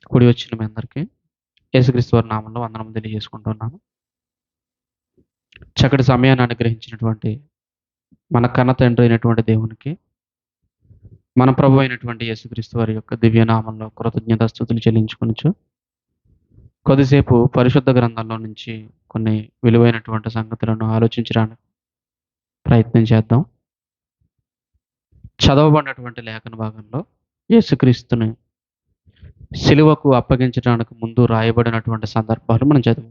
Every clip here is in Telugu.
కూడి వచ్చిన మీ అందరికీ యేసుక్రీస్తు వారి నామంలో వందనం తెలియజేసుకుంటున్నాను. చక్కటి సమయాన్ని అనుగ్రహించినటువంటి మన కన్న తండ్రి అయినటువంటి దేవునికి, మన ప్రభు అయినటువంటి యేసుక్రీస్తు వారి యొక్క దివ్య నామంలో కృతజ్ఞతాస్తుతులు చెల్లించుకొనుచు, కొద్దిసేపు పరిశుద్ధ గ్రంథంలో నుంచి కొన్ని విలువైనటువంటి సంగతులను ఆలోచించడానికి ప్రయత్నం చేద్దాం. చదవబడినటువంటి లేఖన భాగంలో యేసుక్రీస్తుని సిలువకు అప్పగించడానికి ముందు రాయబడినటువంటి సందర్భాలు మనం చదువు.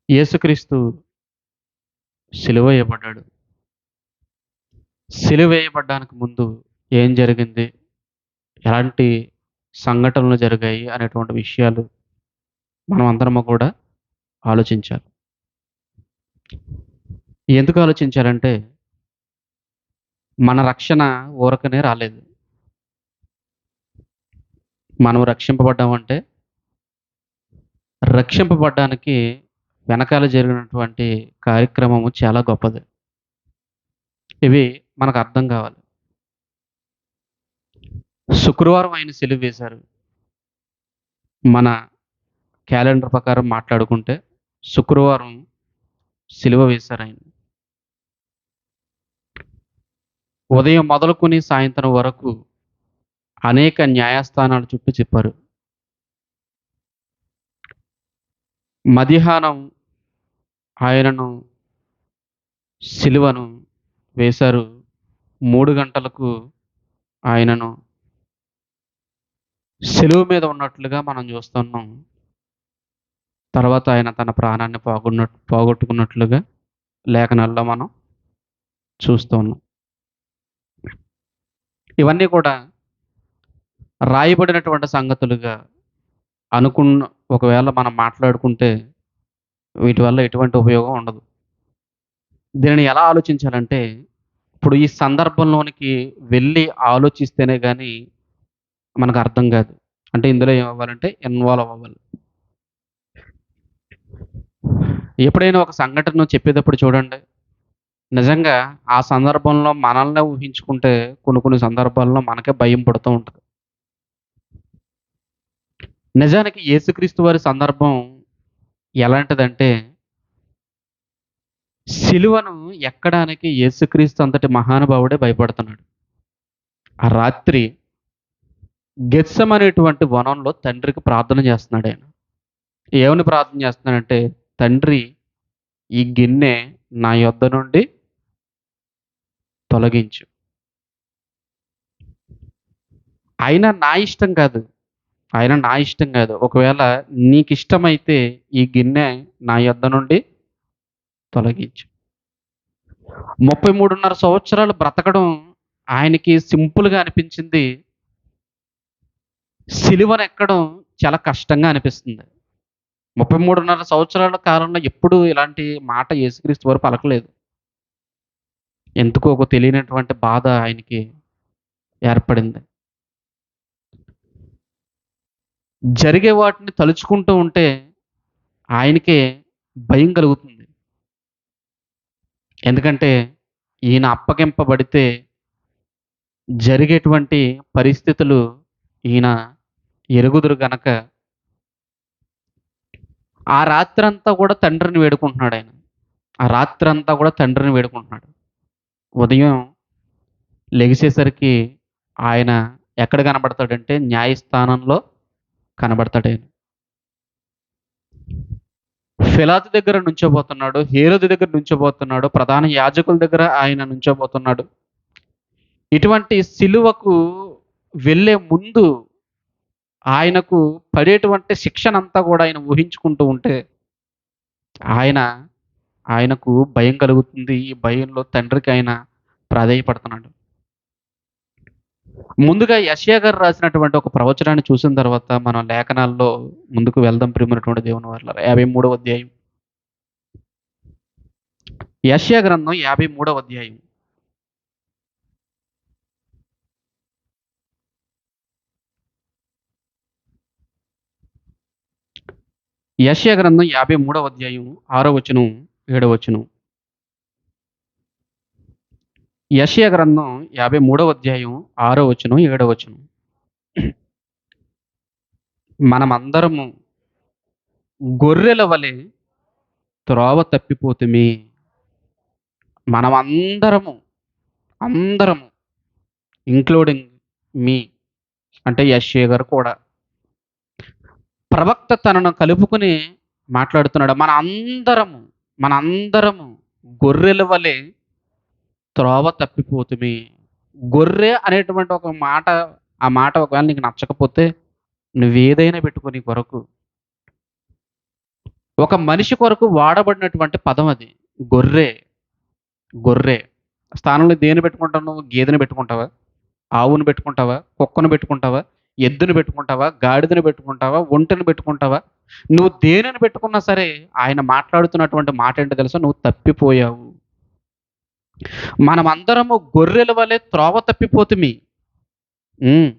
యేసుక్రీస్తు సిలువ వేయబడ్డాడు. సిలువ వేయబడ్డానికి ముందు ఏం జరిగింది? ఎలాంటి సంఘటనలు జరిగాయి? అనేటువంటి విషయాలు మనం అందరము కూడా ఆలోచించాలి. ఎందుకు ఆలోచించాలంటే, మన రక్షణ ఊరకనే రాలేదు. మనం రక్షింపబడ్డామంటే, రక్షింపబడ్డానికి వెనకాల జరిగినటువంటి కార్యక్రమము చాలా గొప్పది. ఇవి మనకు అర్థం కావాలి. శుక్రవారం ఆయన సిలువ వేశారు. మన క్యాలెండర్ ప్రకారం మాట్లాడుకుంటే శుక్రవారం సిలువ వేశారాయన. ఉదయం మొదలుకొని సాయంత్రం వరకు అనేక న్యాయస్థానాల చుట్టూ తిప్పారు. మధ్యాహ్నం ఆయనను సిలువను వేశారు. 3 గంటలకు ఆయనను సిలువ మీద ఉన్నట్లుగా మనం చూస్తున్నాం. తర్వాత ఆయన తన ప్రాణాన్ని పోగొట్టుకున్నట్లుగా లేఖనాల్లో మనం చూస్తూ ఉన్నాం. ఇవన్నీ కూడా రాయబడినటువంటి సంగతులుగా అనుకున్న ఒకవేళ మనం మాట్లాడుకుంటే వీటి వల్ల ఎటువంటి ఉపయోగం ఉండదు. దీనిని ఎలా ఆలోచించాలంటే, ఇప్పుడు ఈ సందర్భంలోనికి వెళ్ళి ఆలోచిస్తేనే గాని మనకు అర్థం కాదు. అంటే ఇందులో ఏమవ్వాలంటే ఇన్వాల్వ్ అవ్వాలి. ఎప్పుడైనా ఒక సంఘటన చెప్పేటప్పుడు చూడండి, నిజంగా ఆ సందర్భంలో మనల్నే ఊహించుకుంటే కొన్ని సందర్భాల్లో మనకే భయం పుడుతూ ఉంటది. నిజానికి యేసుక్రీస్తు వారి సందర్భం ఎలాంటిదంటే, సిలువను ఎక్కడానికి యేసుక్రీస్తు అంతటి మహానుభావుడే భయపడుతున్నాడు. ఆ రాత్రి గెత్సెమనేటువంటి వనంలో తండ్రికి ప్రార్థన చేస్తున్నాడాయన. ఏమని ప్రార్థన చేస్తున్నాడంటే, తండ్రి ఈ గిన్నె నా యొద్ద నుండి తొలగించు. అయినా నా ఇష్టం కాదు. నా ఇష్టం కాదు. ఒకవేళ నీకిష్టమైతే ఈ గిన్నె నా యొద్ద నుండి తొలగించు. 33.5 సంవత్సరాలు బ్రతకడం ఆయనకి సింపుల్‌గా అనిపించింది. సిలువనెక్కడం చాలా కష్టంగా అనిపిస్తుంది. 33.5 సంవత్సరాల కాలంలో ఎప్పుడూ ఇలాంటి మాట యేసుక్రీస్తు వారు పలకలేదు. ఎందుకో ఒక తెలియనటువంటి బాధ ఆయనకి ఏర్పడింది. జరిగే వాటిని తలుచుకుంటూ ఉంటే ఆయనకే భయం కలుగుతుంది. ఎందుకంటే ఈయన అప్పగింపబడితే జరిగేటువంటి పరిస్థితులు ఈయన ఎరుగుదురు గనక ఆ రాత్రంతా కూడా తండ్రిని వేడుకుంటున్నాడాయన. ఆ రాత్రంతా కూడా తండ్రిని వేడుకుంటున్నాడు. ఉదయం లెగిసేసరికి ఆయన ఎక్కడ కనబడతాడంటే న్యాయస్థానంలో కనబడతాడాయన. పిలాతు దగ్గర నుంచోబోతున్నాడు. హేరోదు దగ్గర నుంచోబోతున్నాడు. ప్రధాన యాజకుల దగ్గర ఆయన నుంచోబోతున్నాడు. ఇటువంటి సిలువకు వెళ్ళే ముందు ఆయనకు పడేటువంటి శిక్షనంతా కూడా ఆయన ఊహించుకుంటూ ఉంటే ఆయన ఆయనకు భయం కలుగుతుంది. ఈ భయంలో తండ్రికి ఆయన ప్రాధేయపడుతున్నాడు. ముందుగా యెషయా గారు రాసినటువంటి ఒక ప్రవచనాన్ని చూసిన తర్వాత మనం లేఖనాల్లో ముందుకు వెళ్దాం ప్రియమైనటువంటి దేవుని వారలారా. 53వ అధ్యాయం. యెషయా గ్రంథం 53వ అధ్యాయం. యెషయా గ్రంథం 53వ అధ్యాయం 6వ వచనం, 7వ వచనం. యెషయా గ్రంథం 53వ అధ్యాయం 6వ వచనం, 7వ వచనం. మనమందరము గొర్రెల వలె త్రోవ తప్పిపోతిమి. మనమందరము, అందరము ఇంక్లూడింగ్ మీ, అంటే యెషయా గారు కూడా. ప్రవక్త తనను కలుపుకొని మాట్లాడుతున్నాడు. మనందరము గొర్రెల వలె త్రోవ తప్పిపోతిమి. గొర్రె అనేటువంటి ఒక మాట, ఆ మాట ఒకవేళ నీకు నచ్చకపోతే నువ్వేదైనా పెట్టుకో నీ కొరకు. ఒక మనిషి కొరకు వాడబడినటువంటి పదం అది. గొర్రె, గొర్రె స్థానంలో దేన్ని పెట్టుకుంటావు నువ్వు? గేదెని పెట్టుకుంటావా? ఆవును పెట్టుకుంటావా? కుక్కను పెట్టుకుంటావా? ఎద్దుని పెట్టుకుంటావా? గాడిదను పెట్టుకుంటావా? ఒంటెను పెట్టుకుంటావా? నువ్వు దేనిని పెట్టుకున్నా సరే ఆయన మాట్లాడుతున్నటువంటి మాట ఏంటో తెలుసా? నువ్వు తప్పిపోయావు. మనమందరము గొర్రెల వలె త్రోవ తప్పిపోతిమి. హ్మ్.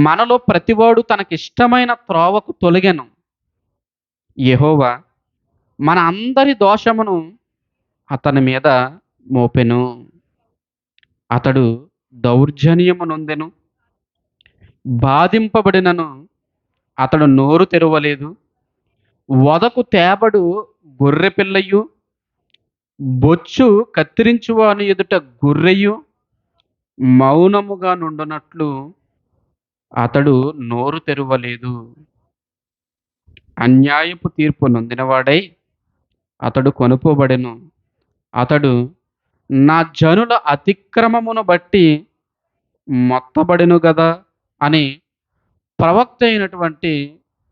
మనలో ప్రతివాడు తనకిష్టమైన త్రోవకు తొలగెను. యెహోవా మన అందరి దోషమును అతని మీద మోపెను. అతడు దౌర్జన్యము నొందెను. బాధింపబడినను అతడు నోరు తెరవలేదు. వదకు తేబడు గొర్రెపిల్లయు, బొచ్చు కత్తిరించువాని ఎదుట గొర్రెయు మౌనముగా నుండునట్లు అతడు నోరు తెరవలేదు. అన్యాయపు తీర్పు నొందినవాడై అతడు కొనుపోబడెను. అతడు నా జనుల అతిక్రమమును బట్టి మొత్తబడెను గదా అని ప్రవక్త అయినటువంటి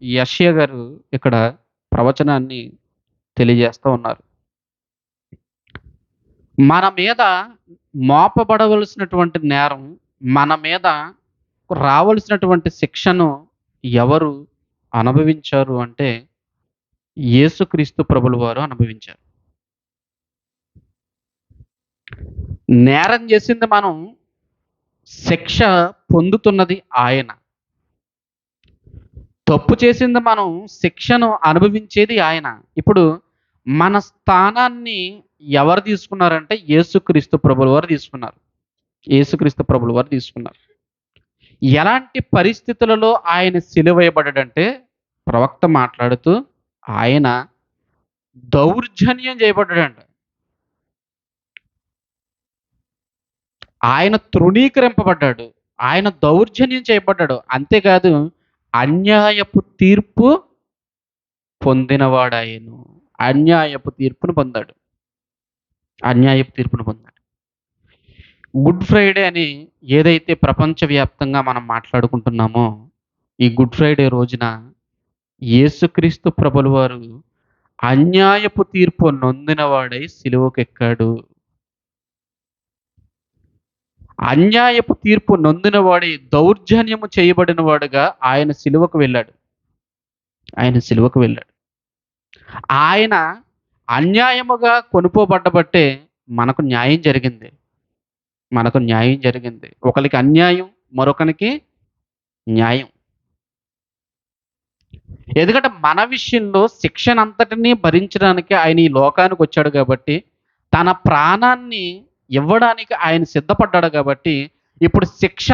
యెషయా గారు ఇక్కడ ప్రవచనాన్ని తెలియజేస్తూ ఉన్నారు. మన మీద మోపబడవలసినటువంటి నేరం, మన మీద రావలసినటువంటి శిక్షను ఎవరు అనుభవించారు అంటే యేసుక్రీస్తు ప్రభుల వారు అనుభవించారు. నేరం చేసింది మనం, శిక్ష పొందుతున్నది ఆయన. తప్పు చేసింది మనం, శిక్షను అనుభవించేది ఆయన. ఇప్పుడు మన స్థానాన్ని ఎవరు తీసుకున్నారంటే యేసుక్రీస్తు ప్రభుల వారు తీసుకున్నారు. యేసుక్రీస్తు ప్రభుల వారు తీసుకున్నారు. ఎలాంటి పరిస్థితులలో ఆయన సిలువేయబడ్డాడంటే ప్రవక్త మాట్లాడుతూ ఆయన దౌర్జన్యం చేయబడ్డాడంట. ఆయన తృణీకరింపబడ్డాడు. ఆయన దౌర్జన్యం చేయబడ్డాడు. అంతేకాదు అన్యాయపు తీర్పు పొందినవాడాయను. అన్యాయపు తీర్పును పొందాడు. అన్యాయపు తీర్పును పొందాడు. గుడ్ ఫ్రైడే అని ఏదైతే ప్రపంచవ్యాప్తంగా మనం మాట్లాడుకుంటున్నామో, ఈ గుడ్ ఫ్రైడే రోజున యేసుక్రీస్తు ప్రభుల వారు అన్యాయపు తీర్పు నొందినవాడై సిలువకెక్కాడు. అన్యాయపు తీర్పు నొందినవాడై దౌర్జన్యము చేయబడిన వాడుగా ఆయన సిలువకు వెళ్ళాడు. ఆయన సిలువకు వెళ్ళాడు. ఆయన అన్యాయముగా కొనుపోబడ్డబట్టే మనకు న్యాయం జరిగింది. మనకు న్యాయం జరిగింది. ఒకరికి అన్యాయం, మరొకనికి న్యాయం. ఎందుకంటే మన విషయంలో శిక్షనంతటినీ భరించడానికి ఆయన ఈ లోకానికి వచ్చాడు కాబట్టి, తన ప్రాణాన్ని ఇవ్వడానికి ఆయన సిద్ధపడ్డాడు కాబట్టి, ఇప్పుడు శిక్ష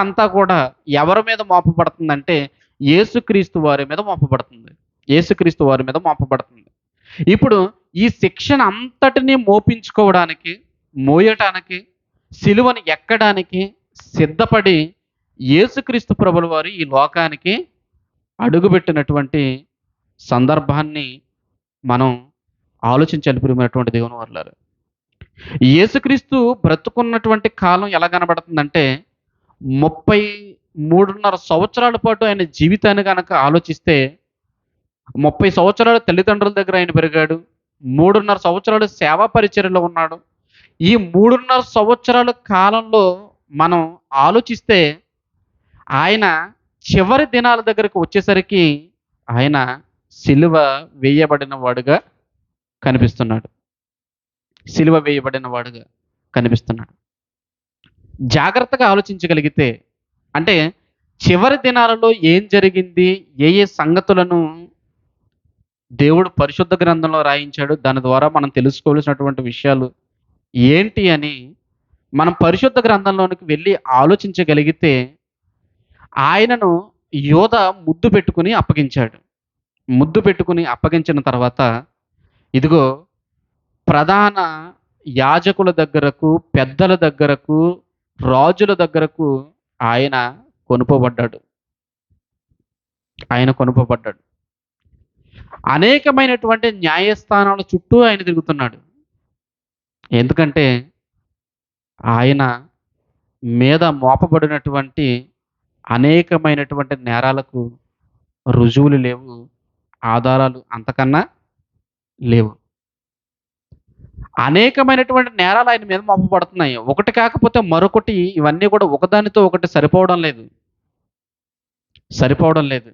అంతా కూడా ఎవరి మీద మోపబడుతుందంటే యేసుక్రీస్తు వారి మీద మోపబడుతుంది. యేసుక్రీస్తు వారి మీద మోపబడుతుంది. ఇప్పుడు ఈ శిక్షను అంతటినీ మోపించుకోవడానికి, మోయటానికి, సిలువను ఎక్కడానికి సిద్ధపడి యేసుక్రీస్తు ప్రభుల వారు ఈ లోకానికి అడుగుపెట్టినటువంటి సందర్భాన్ని మనం ఆలోచించాలి ప్రియమైనటువంటి దేవుని వర్లారా. యేసుక్రీస్తు బ్రతుకున్నటువంటి కాలం ఎలా కనబడుతుందంటే 33.5 సంవత్సరాల పాటు ఆయన జీవితాన్ని గనక ఆలోచిస్తే 30 సంవత్సరాలు తల్లిదండ్రుల దగ్గర ఆయన పెరిగాడు. 3.5 సంవత్సరాలు సేవా పరిచర్యలో ఉన్నాడు. ఈ 3.5 సంవత్సరాల కాలంలో మనం ఆలోచిస్తే ఆయన చివరి దినాల దగ్గరకు వచ్చేసరికి ఆయన సిలువ వేయబడిన వాడుగా కనిపిస్తున్నాడు. సిలువ వేయబడిన వాడుగా కనిపిస్తున్నాడు. జాగ్రత్తగా ఆలోచించగలిగితే, అంటే చివరి దినాలలో ఏం జరిగింది? ఏ ఏ సంగతులను దేవుడు పరిశుద్ధ గ్రంథంలో రాయించాడు? దాని ద్వారా మనం తెలుసుకోవాల్సినటువంటి విషయాలు ఏంటి అని మనం పరిశుద్ధ గ్రంథంలోనికి వెళ్లి ఆలోచించగలిగితే, ఆయనను యోధ ముద్దు పెట్టుకొని అప్పగించాడు. ముద్దు పెట్టుకొని అప్పగించిన తర్వాత, ఇదిగో ప్రధాన యాజకుల దగ్గరకు, పెద్దల దగ్గరకు, రాజుల దగ్గరకు ఆయన కొనుపోబడ్డాడు. ఆయన కొనుపోబడ్డాడు. అనేకమైనటువంటి న్యాయస్థానాల చుట్టూ ఆయన తిరుగుతున్నాడు. ఎందుకంటే ఆయన మీద మోపబడినటువంటి అనేకమైనటువంటి నేరాలకు రుజువులు లేవు. ఆధారాలు అంతకన్నా లేవు. అనేకమైనటువంటి నేరాలు ఆయన మీద మోపబడుతున్నాయి. ఒకటి కాకపోతే మరొకటి, ఇవన్నీ కూడా ఒకదానితో ఒకటి సరిపోవడం లేదు. సరిపోవడం లేదు.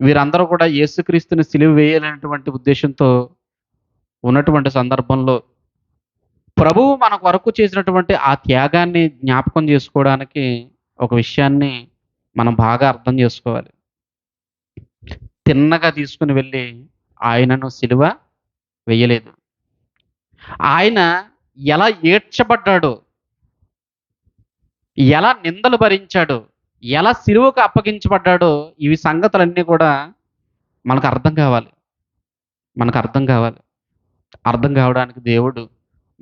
వీరందరూ కూడా యేసుక్రీస్తుని సిలువ వేయాలనేటువంటి ఉద్దేశంతో ఉన్నటువంటి సందర్భంలో, ప్రభువు మన కొరకు చేసినటువంటి ఆ త్యాగాన్ని జ్ఞాపకం చేసుకోవడానికి ఒక విషయాన్ని మనం బాగా అర్థం చేసుకోవాలి. తిన్నగా తీసుకొని వెళ్ళి ఆయనను సిలువ వేయలేదు. ఆయన ఎలా ఏడ్చబడ్డాడో, ఎలా నిందలు భరించాడో, ఎలా సిలువకు అప్పగించబడ్డాడో, ఇవి సంగతులన్నీ కూడా మనకు అర్థం కావాలి. మనకు అర్థం కావాలి. అర్థం కావడానికి దేవుడు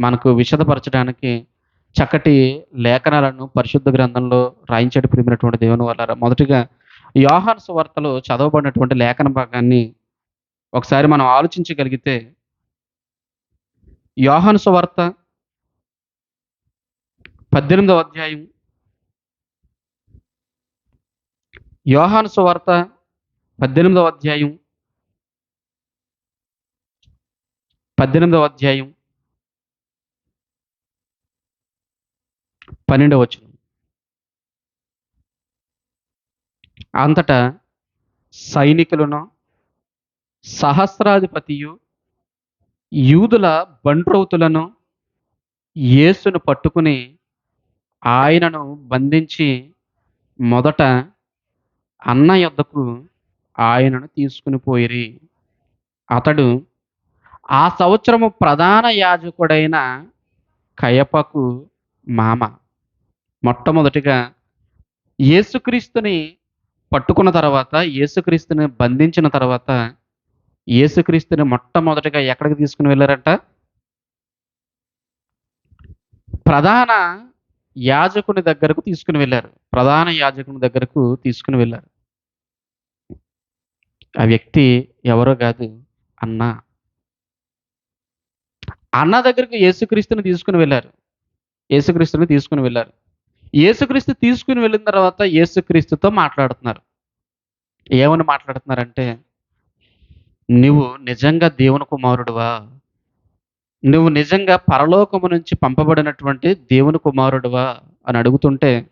మనకు విశదపరచడానికి చక్కటి లేఖనాలను పరిశుద్ధ గ్రంథంలో రాయించాడు ప్రియమైనటువంటి దేవుని వల్లారా. మొదటిగా యోహాను సువార్తలో చదవబడినటువంటి లేఖన భాగాన్ని ఒకసారి మనం ఆలోచించగలిగితే, యోహాను సువార్త 18వ అధ్యాయం, యోహాను సువార్త 18వ అధ్యాయం, 18వ అధ్యాయం 12వ వచనం. అంతటా సైనికులను, సహస్రాధిపతియు, యూదుల బంట్రౌతులను యేసును పట్టుకుని ఆయనను బంధించి మొదట అన్న యొద్దకు ఆయనను తీసుకుని పోయిరి. అతడు ఆ సంవత్సరము ప్రధాన యాజకుడైన కయపకు మామ. మొట్టమొదటిగా యేసుక్రీస్తుని పట్టుకున్న తర్వాత, యేసుక్రీస్తుని బంధించిన తర్వాత, యేసుక్రీస్తుని మొట్టమొదటిగా ఎక్కడికి తీసుకుని వెళ్లారంట? ప్రధాన యాజకుని దగ్గరకు తీసుకుని వెళ్లారు. ప్రధాన యాజకుని దగ్గరకు తీసుకుని వెళ్లారు. ఆ వ్యక్తి ఎవరో కాదు, అన్న. అన్న దగ్గరకు యేసుక్రీస్తుని తీసుకుని వెళ్లారు. యేసుక్రీస్తుని తీసుకుని వెళ్లారు. యేసుక్రీస్తు తీసుకుని వెళ్ళిన తర్వాత యేసుక్రీస్తుతో మాట్లాడుతున్నారు. ఏమని మాట్లాడుతున్నారంటే, "నువ్వు నిజంగా దేవుని కుమారుడువా? నువ్వు నిజంగా పరలోకము నుంచి పంపబడినటువంటి దేవుని కుమారుడువా?" అని అడుగుతుంటే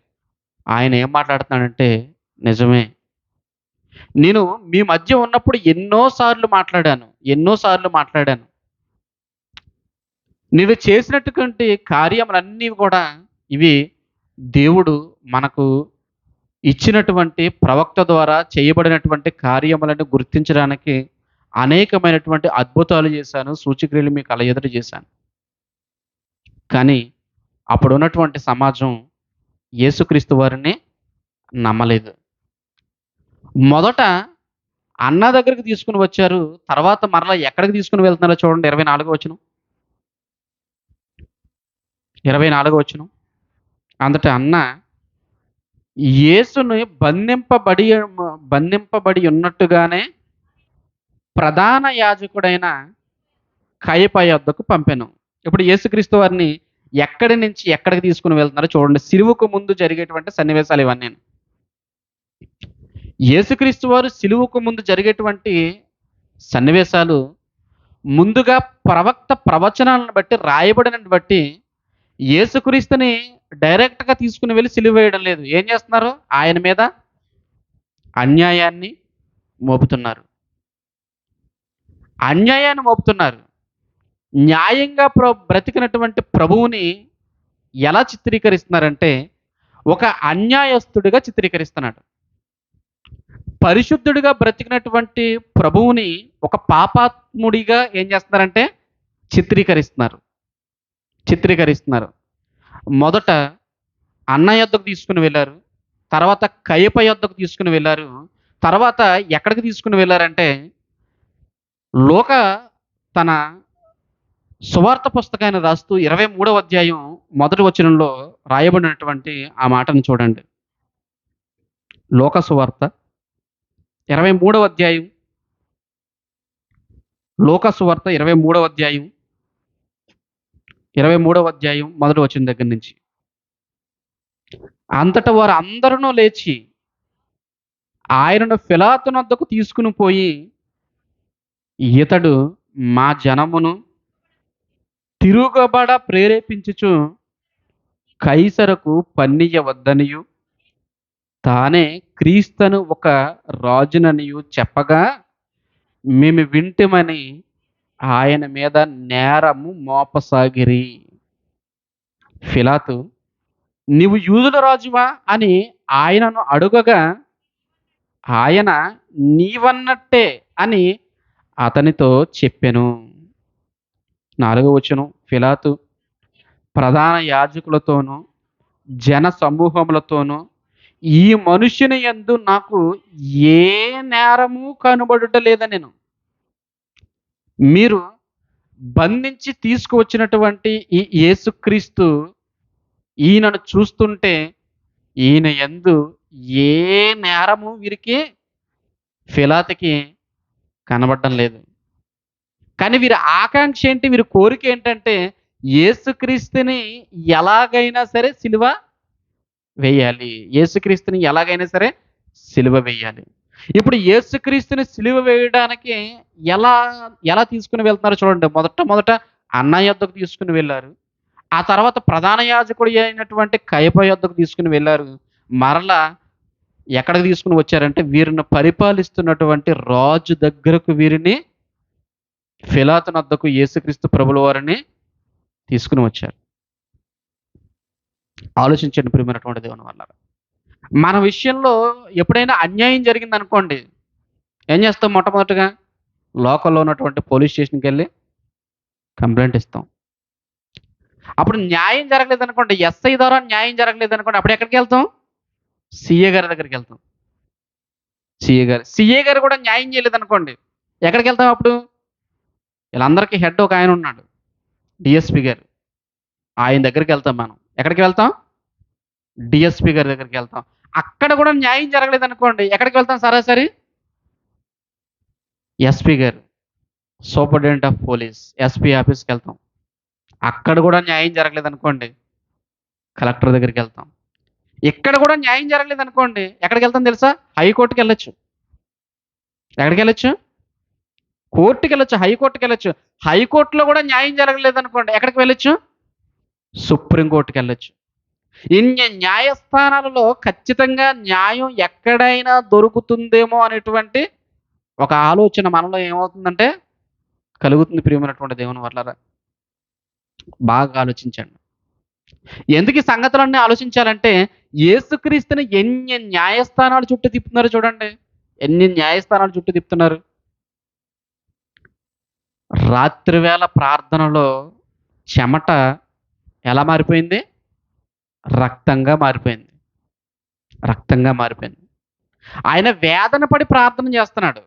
ఆయన ఏం మాట్లాడుతున్నాడంటే, "నిజమే. నేను మీ మధ్య ఉన్నప్పుడు ఎన్నో సార్లు మాట్లాడాను. ఎన్నో సార్లు మాట్లాడాను. నువ్వు చేసినటువంటి కార్యములన్నీ కూడా ఇవి దేవుడు మనకు ఇచ్చినటువంటి ప్రవక్త ద్వారా చేయబడినటువంటి కార్యములను గుర్తించడానికి అనేకమైనటువంటి అద్భుతాలు చేశాను. సూచక్రియలు మీ కళ్ళ ఎదుట చేశాను. కానీ అప్పుడున్నటువంటి సమాజం యేసుక్రీస్తు వారిని నమ్మలేదు. మొదట అన్న దగ్గరికి తీసుకొని వచ్చారు. తర్వాత మరలా ఎక్కడికి తీసుకొని వెళ్తున్నారో చూడండి. 24వ వచనం. 24వ వచనం. అంతట అన్న యేసుని బంధింపబడి ఉన్నట్టుగానే ప్రధాన యాజకుడైన కయప యొద్దకు పంపెను. ఇప్పుడు యేసుక్రీస్తు వారిని ఎక్కడి నుంచి ఎక్కడికి తీసుకొని వెళ్తున్నారో చూడండి. సిలువకు ముందు జరిగేటువంటి సన్నివేశాలు ఇవన్నీ. యేసుక్రీస్తు వారు సిలువకు ముందు జరిగేటువంటి సన్నివేశాలు ముందుగా ప్రవక్త ప్రవచనాలను బట్టి, రాయబడినని బట్టి యేసుక్రీస్తుని డైరెక్ట్‌గా తీసుకొని వెళ్లి సిలువ వేయడం లేదు. ఏం చేస్తున్నారు? ఆయన మీద అన్యాయాన్ని మోపుతున్నారు. అన్యాయాన్ని మోపుతున్నారు. న్యాయంగా బ్రతికినటువంటి ప్రభువుని ఎలా చిత్రీకరిస్తున్నారంటే, ఒక అన్యాయస్తుడిగా చిత్రీకరిస్తున్నాడు. పరిశుద్ధుడిగా బ్రతికినటువంటి ప్రభువుని ఒక పాపాత్ముడిగా ఏం చేస్తున్నారంటే చిత్రీకరిస్తున్నారు. చిత్రీకరిస్తున్నారు. మొదట అన్న యొద్దకు తీసుకొని వెళ్లారు. తర్వాత కయప యొద్దకు తీసుకొని వెళ్లారు. తర్వాత ఎక్కడికి తీసుకొని వెళ్లారంటే లూకా తన సువార్త పుస్తకాన్ని రాస్తూ 23వ అధ్యాయం మొదటి వచనంలో రాయబడినటువంటి ఆ మాటను చూడండి. లూకా సువార్త 23వ అధ్యాయం, లూకా సువార్త 23వ అధ్యాయం మొదటి వచనం దగ్గర నుంచి. అంతటా వారందరూ లేచి ఆయనను పిలాతునొద్దకు తీసుకుని పోయి, ఇతడు మా జనమును తిరుగుబడ ప్రేరేపించుచు కైసరుకు పన్నియ్యవద్దనియు, తానే క్రీస్తును ఒక రాజుననియు చెప్పగా మేము వింటిమని ఆయన మీద నేరము మోపసాగిరి. పిలాతు, నీవు యూదుల రాజువా అని ఆయనను అడుగగా, ఆయన నీవన్నట్టే అని అతనితో చెప్పెను. 4వ వచనం, పిలాతు ప్రధాన యాజకులతోనూ జన సమూహములతోనూ ఈ మనుష్యుని యందు నాకు ఏ నేరము కనబడుట లేదనెను. మీరు బంధించి తీసుకువచ్చినటువంటి ఈ యేసుక్రీస్తు ఈయనను చూస్తుంటే ఈయన యందు ఏ నేరము వీరికి పిలాతుకి కనబడటం లేదు. కానీ వీరి ఆకాంక్ష ఏంటి? వీరి కోరిక ఏంటంటే యేసుక్రీస్తుని ఎలాగైనా సరే సిలువ వేయాలి. యేసుక్రీస్తుని ఎలాగైనా సరే సిలువ వేయాలి. ఇప్పుడు యేసుక్రీస్తుని సిలువ వేయడానికి ఎలా ఎలా తీసుకొని వెళ్తున్నారో చూడండి. మొదట అన్న యొద్దకు తీసుకొని వెళ్లారు. ఆ తర్వాత ప్రధాన యాజకుడు అయినటువంటి కయప యొద్దకు తీసుకొని వెళ్లారు. మరలా ఎక్కడికి తీసుకొని వచ్చారంటే వీరిని పరిపాలిస్తున్నటువంటి రాజు దగ్గరకు వీరిని పిలాతునొద్దకు యేసుక్రీస్తు ప్రభుల వారిని తీసుకొని వచ్చారు. ఆలోచించండి ప్రియమైనటువంటి దేవుని వల్ల. మన విషయంలో ఎప్పుడైనా అన్యాయం జరిగిందనుకోండి, ఏం చేస్తాం? మొట్టమొదటిగా లోకల్‌లో ఉన్నటువంటి పోలీస్ స్టేషన్‌కి వెళ్లి కంప్లెయింట్ ఇస్తాం. అప్పుడు న్యాయం జరగలేదనుకోండి, ఎస్ఐ ద్వారా న్యాయం జరగలేదనుకోండి, అప్పుడు ఎక్కడికి వెళ్తాం? సీఏ గారి దగ్గరికి వెళ్తాం. సీఏ గారు కూడా న్యాయం చేయలేదనుకోండి, ఎక్కడికి వెళ్తాం అప్పుడు? వీళ్ళందరికీ హెడ్ ఒక ఆయన ఉన్నాడు, డీఎస్పీ గారు. ఆయన దగ్గరికి వెళ్తాం మనం. ఎక్కడికి వెళ్తాం? డీఎస్పీ గారి దగ్గరికి వెళ్తాం. అక్కడ కూడా న్యాయం జరగలేదనుకోండి, ఎక్కడికి వెళ్తాం సరాసరి? ఎస్పీ గారు, సూపరింటెండెంట్ ఆఫ్ పోలీస్, ఎస్పీ ఆఫీస్‌కి వెళ్తాం. అక్కడ కూడా న్యాయం జరగలేదనుకోండి, కలెక్టర్ దగ్గరికి వెళ్తాం. ఇక్కడ కూడా న్యాయం జరగలేదనుకోండి, ఎక్కడికి వెళ్తాం తెలుసా? హైకోర్టుకి వెళ్ళొచ్చు. ఎక్కడికి వెళ్ళొచ్చు? కోర్టుకి వెళ్ళొచ్చు, హైకోర్టుకి వెళ్ళొచ్చు. హైకోర్టులో కూడా న్యాయం జరగలేదనుకోండి, ఎక్కడికి వెళ్ళొచ్చు? సుప్రీం కోర్టుకి వెళ్ళొచ్చు. ఇన్ని న్యాయస్థానాలలో ఖచ్చితంగా న్యాయం ఎక్కడైనా దొరుకుతుందేమో అనేటువంటి ఒక ఆలోచన మనలో ఏమవుతుందంటే కలుగుతుంది ప్రియమైనటువంటి దేవుని వల్లారా. బాగా ఆలోచించండి. ఎందుకు ఈ సంగతులన్నీ ఆలోచించాలంటే యేసుక్రీస్తుని ఎన్ని న్యాయస్థానాల చుట్టూ తిప్పుతున్నారో చూడండి. ఎన్ని న్యాయస్థానాల చుట్టూ తిప్పుతున్నారు. రాత్రివేళ ప్రార్థనలో చెమట ఎలా మారిపోయింది? రక్తంగా మారిపోయింది. రక్తంగా మారిపోయింది. ఆయన వేదన పడి ప్రార్థన చేస్తున్నాడు.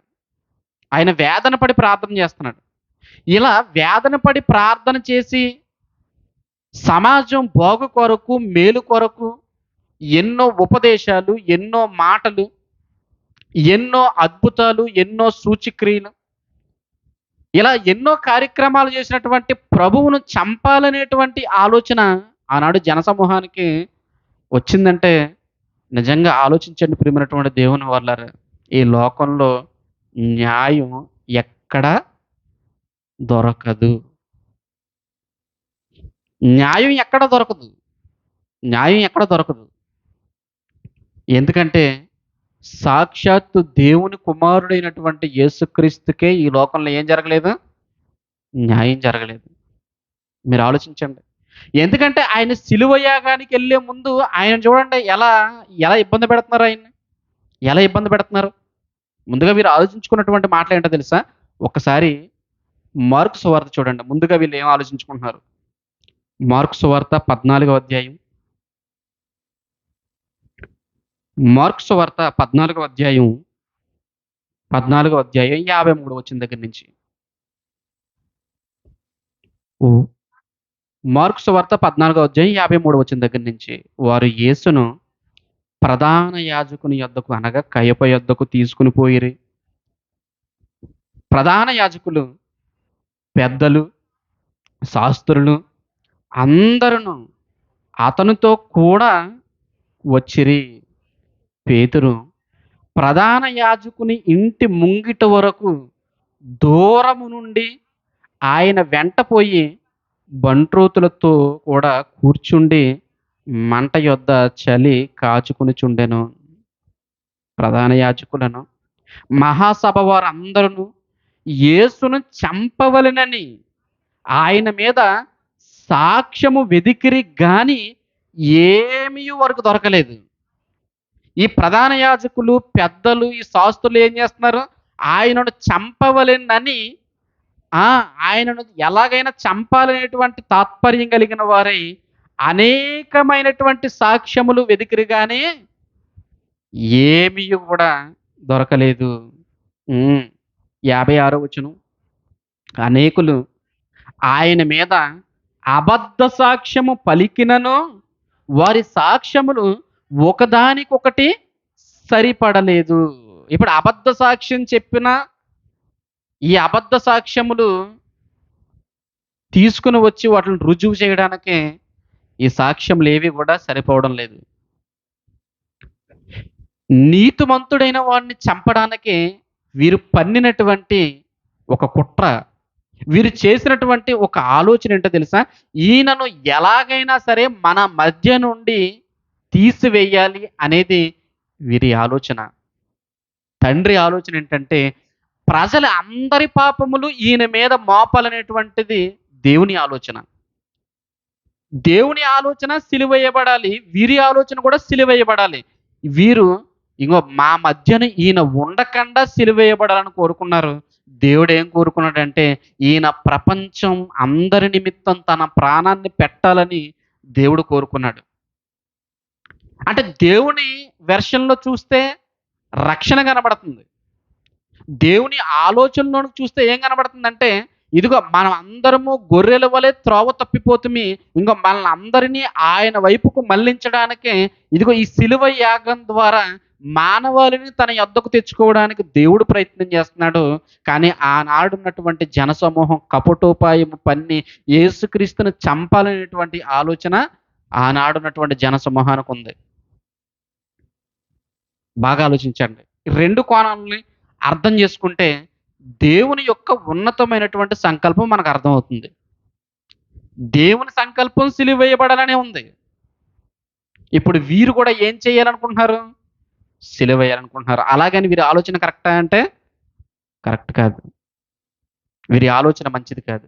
ఆయన వేదన పడి ప్రార్థన చేస్తున్నాడు. ఇలా వేదన పడి ప్రార్థన చేసి సమాజం బాగు కొరకు, మేలు కొరకు ఎన్నో ఉపదేశాలు, ఎన్నో మాటలు, ఎన్నో అద్భుతాలు, ఎన్నో సూచక్రియలు, ఇలా ఎన్నో కార్యక్రమాలు చేసినటువంటి ప్రభువును చంపాలనేటువంటి ఆలోచన ఆనాడు జనసమూహానికి వచ్చిందంటే నిజంగా ఆలోచించండి ప్రియమైనటువంటి దేవుని వల్లారా. ఈ లోకంలో న్యాయం ఎక్కడ దొరకదు. న్యాయం ఎక్కడ దొరకదు. న్యాయం ఎక్కడ దొరకదు. ఎందుకంటే సాక్షాత్తు దేవుని కుమారుడైనటువంటి యేసుక్రీస్తుకే ఈ లోకంలో ఏం జరగలేదు? న్యాయం జరగలేదు. మీరు ఆలోచించండి. ఎందుకంటే ఆయన సిలువ యాగానికెళ్ళే ముందు ఆయన చూడండి ఎలా ఎలా ఇబ్బంది పెడుతున్నారు ఆయన్ని. ఎలా ఇబ్బంది పెడుతున్నారు. ముందుగా వీరు ఆలోచించుకున్నటువంటి మాటలేంటో తెలుసా? ఒక్కసారి మార్కు సువార్త చూడండి. ముందుగా వీళ్ళు ఏం ఆలోచించుకుంటున్నారు. మార్కు సువార్త 14వ అధ్యాయం. మార్కు సువార్త 14వ అధ్యాయం, 53 వచ్చిన దగ్గర నుంచి. ఓహ్! మార్కు సువార్త 14వ అధ్యాయం 53 వచ్చిన దగ్గర నుంచి. వారు యేసును ప్రధాన యాజకుని యొద్దకు అనగా కయప యొద్దకు తీసుకొని పోయిరి. ప్రధాన యాజకులు, పెద్దలు, శాస్త్రులు అందరును అతనితో కూడా వచ్చిరి. పేతురు ప్రధాన యాజకుని ఇంటి ముంగిట వరకు దూరము నుండి ఆయన వెంట పోయి బంట్రోతులతో కూడా కూర్చుండి మంట యొద్ద చలి కాచుకొనుచుండెను. ప్రధాన యాజకులను, మహాసభ వారందరును యేసును చంపవలెనని ఆయన మీద సాక్ష్యము వెదికిరి గాని ఏమీ వారికి దొరకలేదు. ఈ ప్రధాన యాజకులు, పెద్దలు, ఈ శాస్త్రులు ఏం చేస్తున్నారు? ఆయనను చంపవలెనని ఆ! ఆయనను ఎలాగైనా చంపాలనేటువంటి తాత్పర్యం కలిగిన వారై అనేకమైనటువంటి సాక్ష్యములు వెదికిరి గాని ఏమీ కూడా దొరకలేదు. హ్మ్. 56 వచనం. అనేకులు ఆయన మీద అబద్ధ సాక్ష్యము పలికినను వారి సాక్ష్యములు ఒకదానికొకటి సరిపడలేదు. ఇప్పుడు అబద్ధ సాక్ష్యం చెప్పిన ఈ అబద్ధ సాక్ష్యములు తీసుకొని వచ్చి వాటిని రుజువు చేయడానికే ఈ సాక్ష్యములేవి కూడా సరిపోవడం లేదు. నీతిమంతుడైన వాడిని చంపడానికే వీరు పన్నినటువంటి ఒక కుట్ర, వీరు చేసినటువంటి ఒక ఆలోచన ఏంటో తెలుసా? ఈయనను ఎలాగైనా సరే మన మధ్య నుండి తీసివేయాలి అనేది వీరి ఆలోచన. తండ్రి ఆలోచన ఏంటంటే ప్రజల అందరి పాపములు ఈయన మీద మోపాలనేటువంటిది దేవుని ఆలోచన. దేవుని ఆలోచన సిలువేయబడాలి. వీరి ఆలోచన కూడా సిలువేయబడాలి. వీరు ఇంగో మా మధ్యన ఈయన ఉండకుండా సిలువేయబడాలని కోరుకున్నారు. దేవుడు ఏం కోరుకున్నాడంటే ఈయన ప్రపంచం అందరి నిమిత్తం తన ప్రాణాన్ని పెట్టాలని దేవుడు కోరుకున్నాడు. అంటే దేవుని వెర్షన్‌లో చూస్తే రక్షణ కనబడుతుంది. దేవుని ఆలోచనలోనికి చూస్తే ఏం కనబడుతుందంటే, ఇదిగో మనం అందరము గొర్రెల వలె త్రోవ తప్పిపోతుమి. ఇంగో మనల్ని అందరినీ ఆయన వైపుకు మళ్లించడానికే ఇదిగో ఈ సిలువ యాగం ద్వారా మానవాళిని తన యొద్దకు తెచ్చుకోవడానికి దేవుడు ప్రయత్నం చేస్తున్నాడు. కానీ ఆనాడున్నటువంటి జనసమూహం కపటోపాయము పన్ని యేసుక్రీస్తుని చంపాలనేటువంటి ఆలోచన ఆనాడున్నటువంటి జనసమూహానికి ఉంది. బాగా ఆలోచించండి. 2 కోణాలని అర్థం చేసుకుంటే దేవుని యొక్క ఉన్నతమైనటువంటి సంకల్పం మనకు అర్థమవుతుంది. దేవుని సంకల్పం సిలువ వేయబడాలనే ఉంది. ఇప్పుడు వీరు కూడా ఏం చేయాలనుకుంటున్నారు? సిలువ వేయాలనుకుంటున్నారు. అలాగని వీరి ఆలోచన కరెక్టా అంటే కరెక్ట్ కాదు. వీరి ఆలోచన మంచిది కాదు.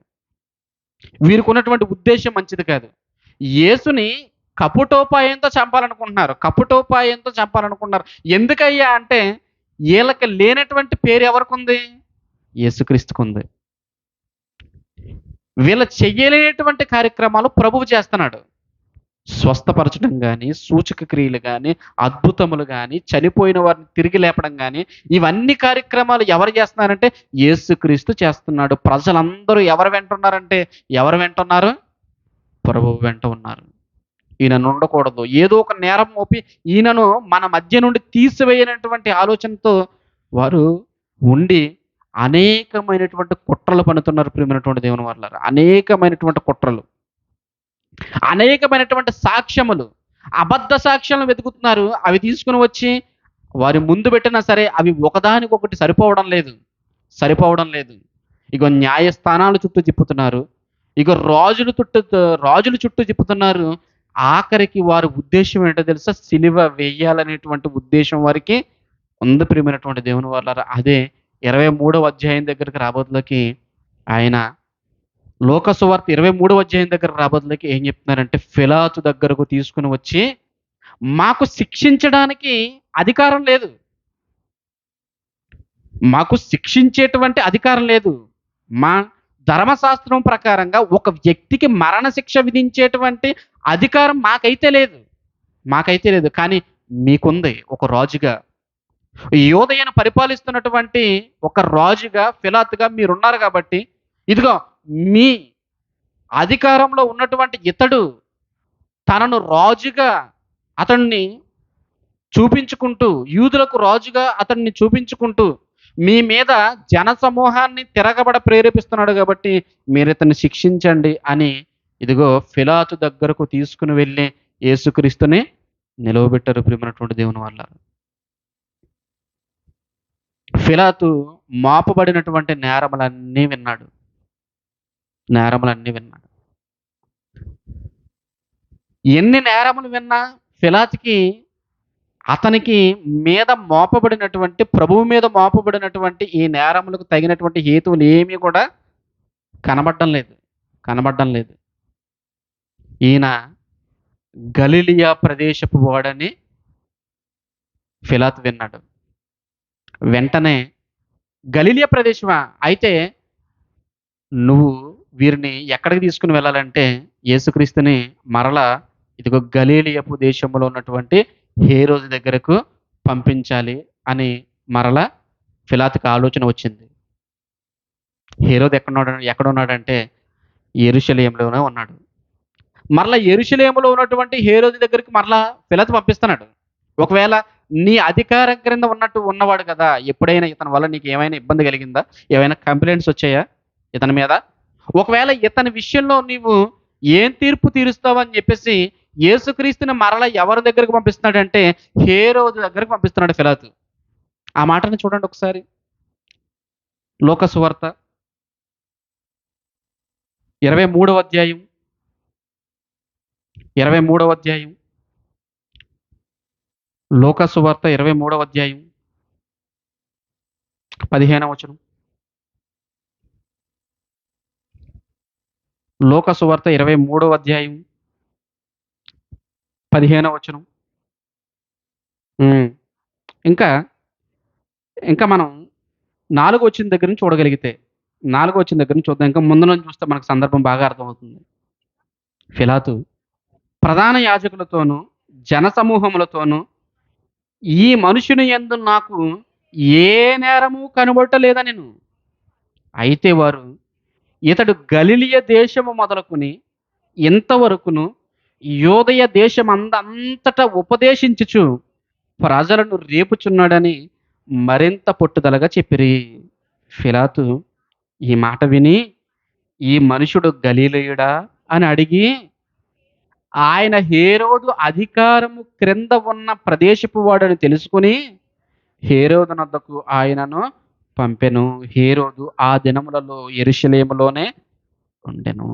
వీరికున్నటువంటి ఉద్దేశ్యం మంచిది కాదు. యేసుని కపటోపాయంతో చంపాలనుకుంటున్నారు. కపటోపాయంతో చంపాలనుకుంటున్నారు. ఎందుకయ్యా అంటే ఈళ్ళకి లేనటువంటి పేరు ఎవరికుంది? యేసుక్రీస్తుకుంది. వీళ్ళు చెయ్యలేనటువంటి కార్యక్రమాలు ప్రభువు చేస్తున్నాడు. స్వస్థపరచడం గాని, సూచక క్రియలు గాని, అద్భుతములు గాని, చనిపోయిన వారిని తిరిగి లేపడం గాని, ఇవన్నీ కార్యక్రమాలు ఎవరు చేస్తున్నారంటే యేసుక్రీస్తు చేస్తున్నాడు. ప్రజలందరూ ఎవరి వెంట ఉన్నారంటే ఎవరి వెంట ఉన్నారు? ప్రభువు వెంట ఉన్నారు. ఈయన ఉండకూడదు. ఏదో ఒక నేరం మోపి ఈయనను మన మధ్య నుండి తీసివేయనటువంటి ఆలోచనతో వారు ఉండి అనేకమైనటువంటి కుట్రలు పన్నుతున్నారు ప్రియమైనటువంటి దేవుని వారలారా. అనేకమైనటువంటి కుట్రలు. అనేకమైనటువంటి సాక్ష్యములు, అబద్ధ సాక్ష్యాలను వెతుకుతున్నారు. అవి తీసుకొని వచ్చి వారి ముందు పెట్టినా సరే అవి ఒకదానికొకటి సరిపోవడం లేదు. సరిపోవడం లేదు. ఇగో న్యాయస్థానాల చుట్టూ తిప్పుతున్నారు. ఇగో రాజుల చుట్టూ తిప్పుతున్నారు. ఆఖరికి వారి ఉద్దేశ్యం ఏంటో తెలుసా? సిలువ వేయాలనేటువంటి ఉద్దేశం వారికి ఉంది ప్రియమైనటువంటి దేవుని వాళ్ళారా. అదే 23వ అధ్యాయం దగ్గరికి రాబోతులకి ఆయన లోక సువార్త 23వ అధ్యాయం దగ్గర రాబోతులకి ఏం చెప్తున్నారంటే, పిలాతు దగ్గరకు తీసుకొని వచ్చి, మాకు శిక్షించడానికి అధికారం లేదు. మాకు శిక్షించేటువంటి అధికారం లేదు. మా ధర్మశాస్త్రం ప్రకారంగా ఒక వ్యక్తికి మరణ శిక్ష విధించేటువంటి అధికారం మాకైతే లేదు. మాకైతే లేదు. కానీ మీకుంది ఒక రాజుగా. యోదయను పరిపాలిస్తున్నటువంటి ఒక రాజుగా, పిలాతుగా మీరున్నారు కాబట్టి, ఇదిగో మీ అధికారంలో ఉన్నటువంటి ఇతడు తనను రాజుగా అతన్ని చూపించుకుంటూ, యూదులకు రాజుగా అతన్ని చూపించుకుంటూ, మీ మీద జనసమూహాన్ని తిరగబడ ప్రేరేపిస్తున్నాడు కాబట్టి మీరితన్ని శిక్షించండి అని ఇదిగో పిలాతు దగ్గరకు తీసుకొని వెళ్ళి యేసుక్రీస్తుని నిలవబెట్టారు ప్రియమైనటువంటి దేవుని వాళ్ళారా. పిలాతు మోపబడినటువంటి నేరములన్నీ విన్నాడు. నేరములన్నీ విన్నాడు. ఎన్ని నేరములు విన్నా పిలాతుకి అతనికి మీద మోపబడినటువంటి ప్రభువు మీద మోపబడినటువంటి ఈ నేరములకు తగినటువంటి హేతువులు ఏమీ కూడా కనబడడం లేదు. కనబడడం లేదు. ఈయన గలిలియా ప్రదేశపు వాడని పిలాతు విన్నాడు. వెంటనే గలిలియా ప్రదేశమా? అయితే నువ్వు వీరిని ఎక్కడికి తీసుకుని వెళ్ళాలంటే యేసుక్రీస్తుని మరలా ఇదిగో గలిలియపు దేశంలో ఉన్నటువంటి హేరోదు దగ్గరకు పంపించాలి అని మరలా పిలాతుకి ఆలోచన వచ్చింది. హేరోదు ఎక్కడున్నాడంటే యెరూషలేములోనే ఉన్నాడు. మరలా యెరూషలేములో ఉన్నటువంటి హేరోదు దగ్గరికి మరలా పిలాతు పంపిస్తున్నాడు. ఒకవేళ నీ అధికారం క్రింద ఉన్నవాడు కదా, ఎప్పుడైనా ఇతని వల్ల నీకు ఏమైనా ఇబ్బంది కలిగిందా? ఏమైనా కంప్లైంట్స్ వచ్చాయా ఇతని మీద? ఒకవేళ ఇతని విషయంలో నీవు ఏం తీర్పు తీరుస్తావని చెప్పేసి యేసుక్రీస్తుని మరలా ఎవరి దగ్గరికి పంపిస్తున్నాడంటే హేరోదు దగ్గరికి పంపిస్తున్నాడు పిలాతు. ఆ మాటని చూడండి ఒకసారి. లోక సువార్త 23వ అధ్యాయం 23వ అధ్యాయం లోక సువార్త 23వ అధ్యాయం 15వ వచనం. లోక సువార్త 23వ అధ్యాయం 15వ వచనం. ఇంకా ఇంకా మనం 4వ వచనం దగ్గర నుంచి చూడగలిగితే, 4వ వచనం దగ్గర నుంచి చూద్దాం. ఇంకా ముందు నుంచి చూస్తే మనకు సందర్భం బాగా అర్థమవుతుంది. పిలాతు ప్రధాన యాజకులతోనూ జనసమూహములతోనూ ఈ మనుషుని యందు నాకు ఏ నేరము కనబడలేదనెను. అయితే వారు ఇతడు గలిలియ దేశము మొదలుకొని ఇంతవరకును యోదయ దేశమందంతటా ఉపదేశించుచు ప్రజలను రేపుచున్నాడని మరింత పట్టుదలగా చెప్పిరి. పిలాతు ఈ మాట విని, ఈ మనుషుడు గలిలయుడా అని అడిగి, ఆయన హేరోదు అధికారము క్రింద ఉన్న ప్రదేశపు వాడని తెలుసుకుని హేరోదు నొద్దకు ఆయనను పంపెను. హేరోదు ఆ దినములలో యెరూషలేములోనే ఉండెను.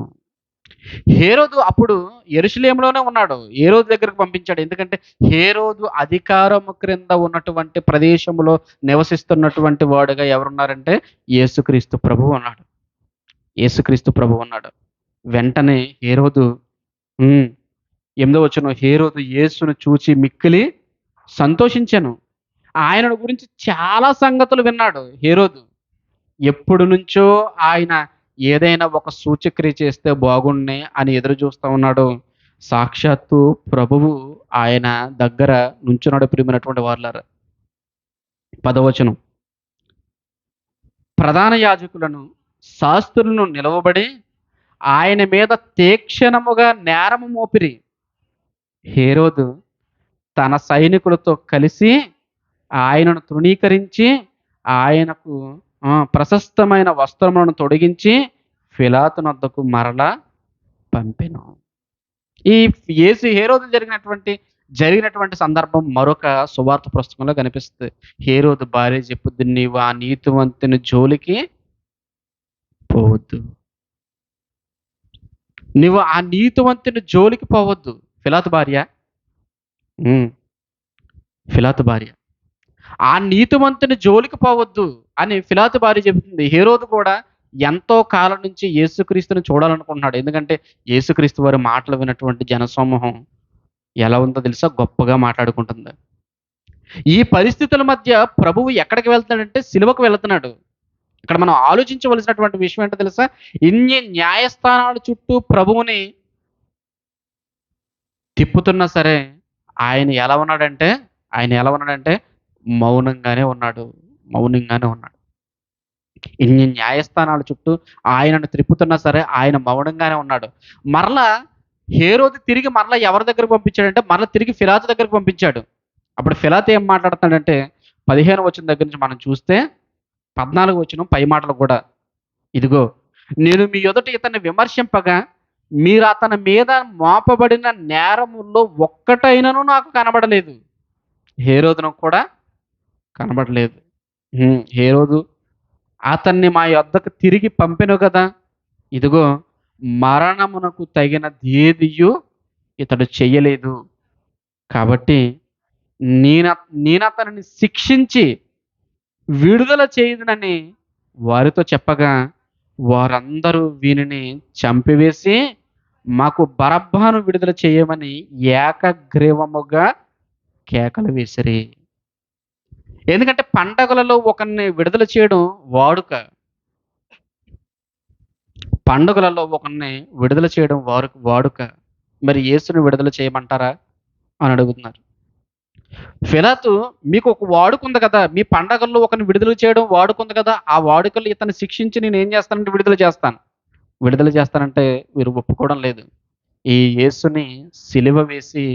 హేరోదు అప్పుడు యెరూషలేములోనే ఉన్నాడు. హేరోదు దగ్గరకు పంపించాడు. ఎందుకంటే హేరోదు అధికారము క్రింద ఉన్నటువంటి ప్రదేశములో నివసిస్తున్నటువంటి వాడుగా ఎవరున్నారంటే యేసుక్రీస్తు ప్రభువు ఉన్నాడు. యేసుక్రీస్తు ప్రభువు ఉన్నాడు. వెంటనే హేరోదు 8వ వచనం, హేరోదు యేసును చూచి మిక్కిలి సంతోషించెను. ఆయనను గురించి చాలా సంగతులు విన్నాడు హేరోదు. ఎప్పుడు నుంచో ఆయన ఏదైనా ఒక సూచక్రియ చేస్తే బాగుండునే అని ఎదురు చూస్తా ఉన్నాడు. సాక్షాత్తు ప్రభువు ఆయన దగ్గర నుంచున్నాడు ప్రియమైనటువంటి వారలారా. 10వ వచనం. ప్రధాన యాజకులను శాస్త్రులను నిలవబడి ఆయన మీద తీక్షణముగా నేరము మోపిరి. హేరోదు తన సైనికులతో కలిసి ఆయనను తృణీకరించి ఆయనకు ప్రశస్తమైన వస్త్రములను తొడిగించి పిలాతు నొద్దకు మరలా పంపెను. ఈ హేరోదు జరిగినటువంటి సందర్భం మరొక సువార్త పుస్తకంలో కనిపిస్తుంది. హేరోదు భార్య చెప్పుద్ది, నీవు ఆ నీతివంతుని జోలికి పోవద్దు. నువ్వు ఆ నీతివంతుని జోలికి పోవద్దు. పిలాతు భార్య ఆ నీతివంతుని జోలికి పోవద్దు అని పిలాతు భార్య చెబుతుంది. హేరోదు కూడా ఎంతో కాలం నుంచి యేసుక్రీస్తుని చూడాలనుకుంటున్నాడు. ఎందుకంటే యేసుక్రీస్తు వారి మాటలు విన్నటువంటి జనసమూహం ఎలా ఉందో తెలుసా? గొప్పగా మాట్లాడుకుంటుంది. ఈ పరిస్థితుల మధ్య ప్రభువు ఎక్కడికి వెళ్తున్నాడంటే సిలువకు వెళ్తున్నాడు. ఇక్కడ మనం ఆలోచించవలసినటువంటి విషయం ఏంటో తెలుసా? ఇన్ని న్యాయస్థానాల చుట్టూ ప్రభువుని తిప్పుతున్నా సరే, ఆయన ఎలా ఉన్నాడంటే, ఆయన ఎలా ఉన్నాడంటే మౌనంగానే ఉన్నాడు. మౌనంగానే ఉన్నాడు. ఇన్ని న్యాయస్థానాల చుట్టూ ఆయనను త్రిప్పుతున్నా సరే, ఆయన మౌనంగానే ఉన్నాడు. మరలా హేరోదు తిరిగి మరలా ఎవరి దగ్గరికి పంపించాడంటే, మరలా తిరిగి పిలాతు దగ్గరికి పంపించాడు. అప్పుడు పిలాతు ఏం మాట్లాడుతున్నాడంటే, 15 వచనం దగ్గర నుంచి మనం చూస్తే 14 వచనం పై మాటలు కూడా, ఇదిగో నేను మీ ఎదుట ఇతన్ని విమర్శింపగా, మీరు అతని మీద మోపబడిన నేరముల్లో ఒక్కటైనను నాకు కనబడలేదు. హేరోదును కూడా కనబడలేదు. హేరోదు అతన్ని మా యొద్దకు తిరిగి పంపెను గదా! ఇదిగో మరణమునకు తగినదేదియు ఇతడు చెయ్యలేదు. కాబట్టి నేనతనిని శిక్షించి విడుదల చేయుదునని వారితో చెప్పగా, వారందరూ వీనిని చంపివేసి, మాకు బరబ్బను విడుదల చేయమని ఏకగ్రీవముగా కేకలు వేసిరి. ఎందుకంటే పండగలలో ఒకరిని విడుదల చేయడం వాడుక. పండుగలలో ఒకరిని విడుదల చేయడం వాడుక. మరి యేసుని విడుదల చేయమంటారా? అని అడుగుతున్నారు. పిలాతు మీకు ఒక వాడుక ఉంది కదా! మీ పండగల్లో ఒకరిని విడుదల చేయడం వాడుక ఉంది కదా! ఆ వాడుకలో ఇతన్ని శిక్షించి నేనేం చేస్తానంటే విడుదల చేస్తాను. విడుదల చేస్తానంటే వీరు ఒప్పుకోవడం లేదు. ఈ యేసుని సిలువ వేసి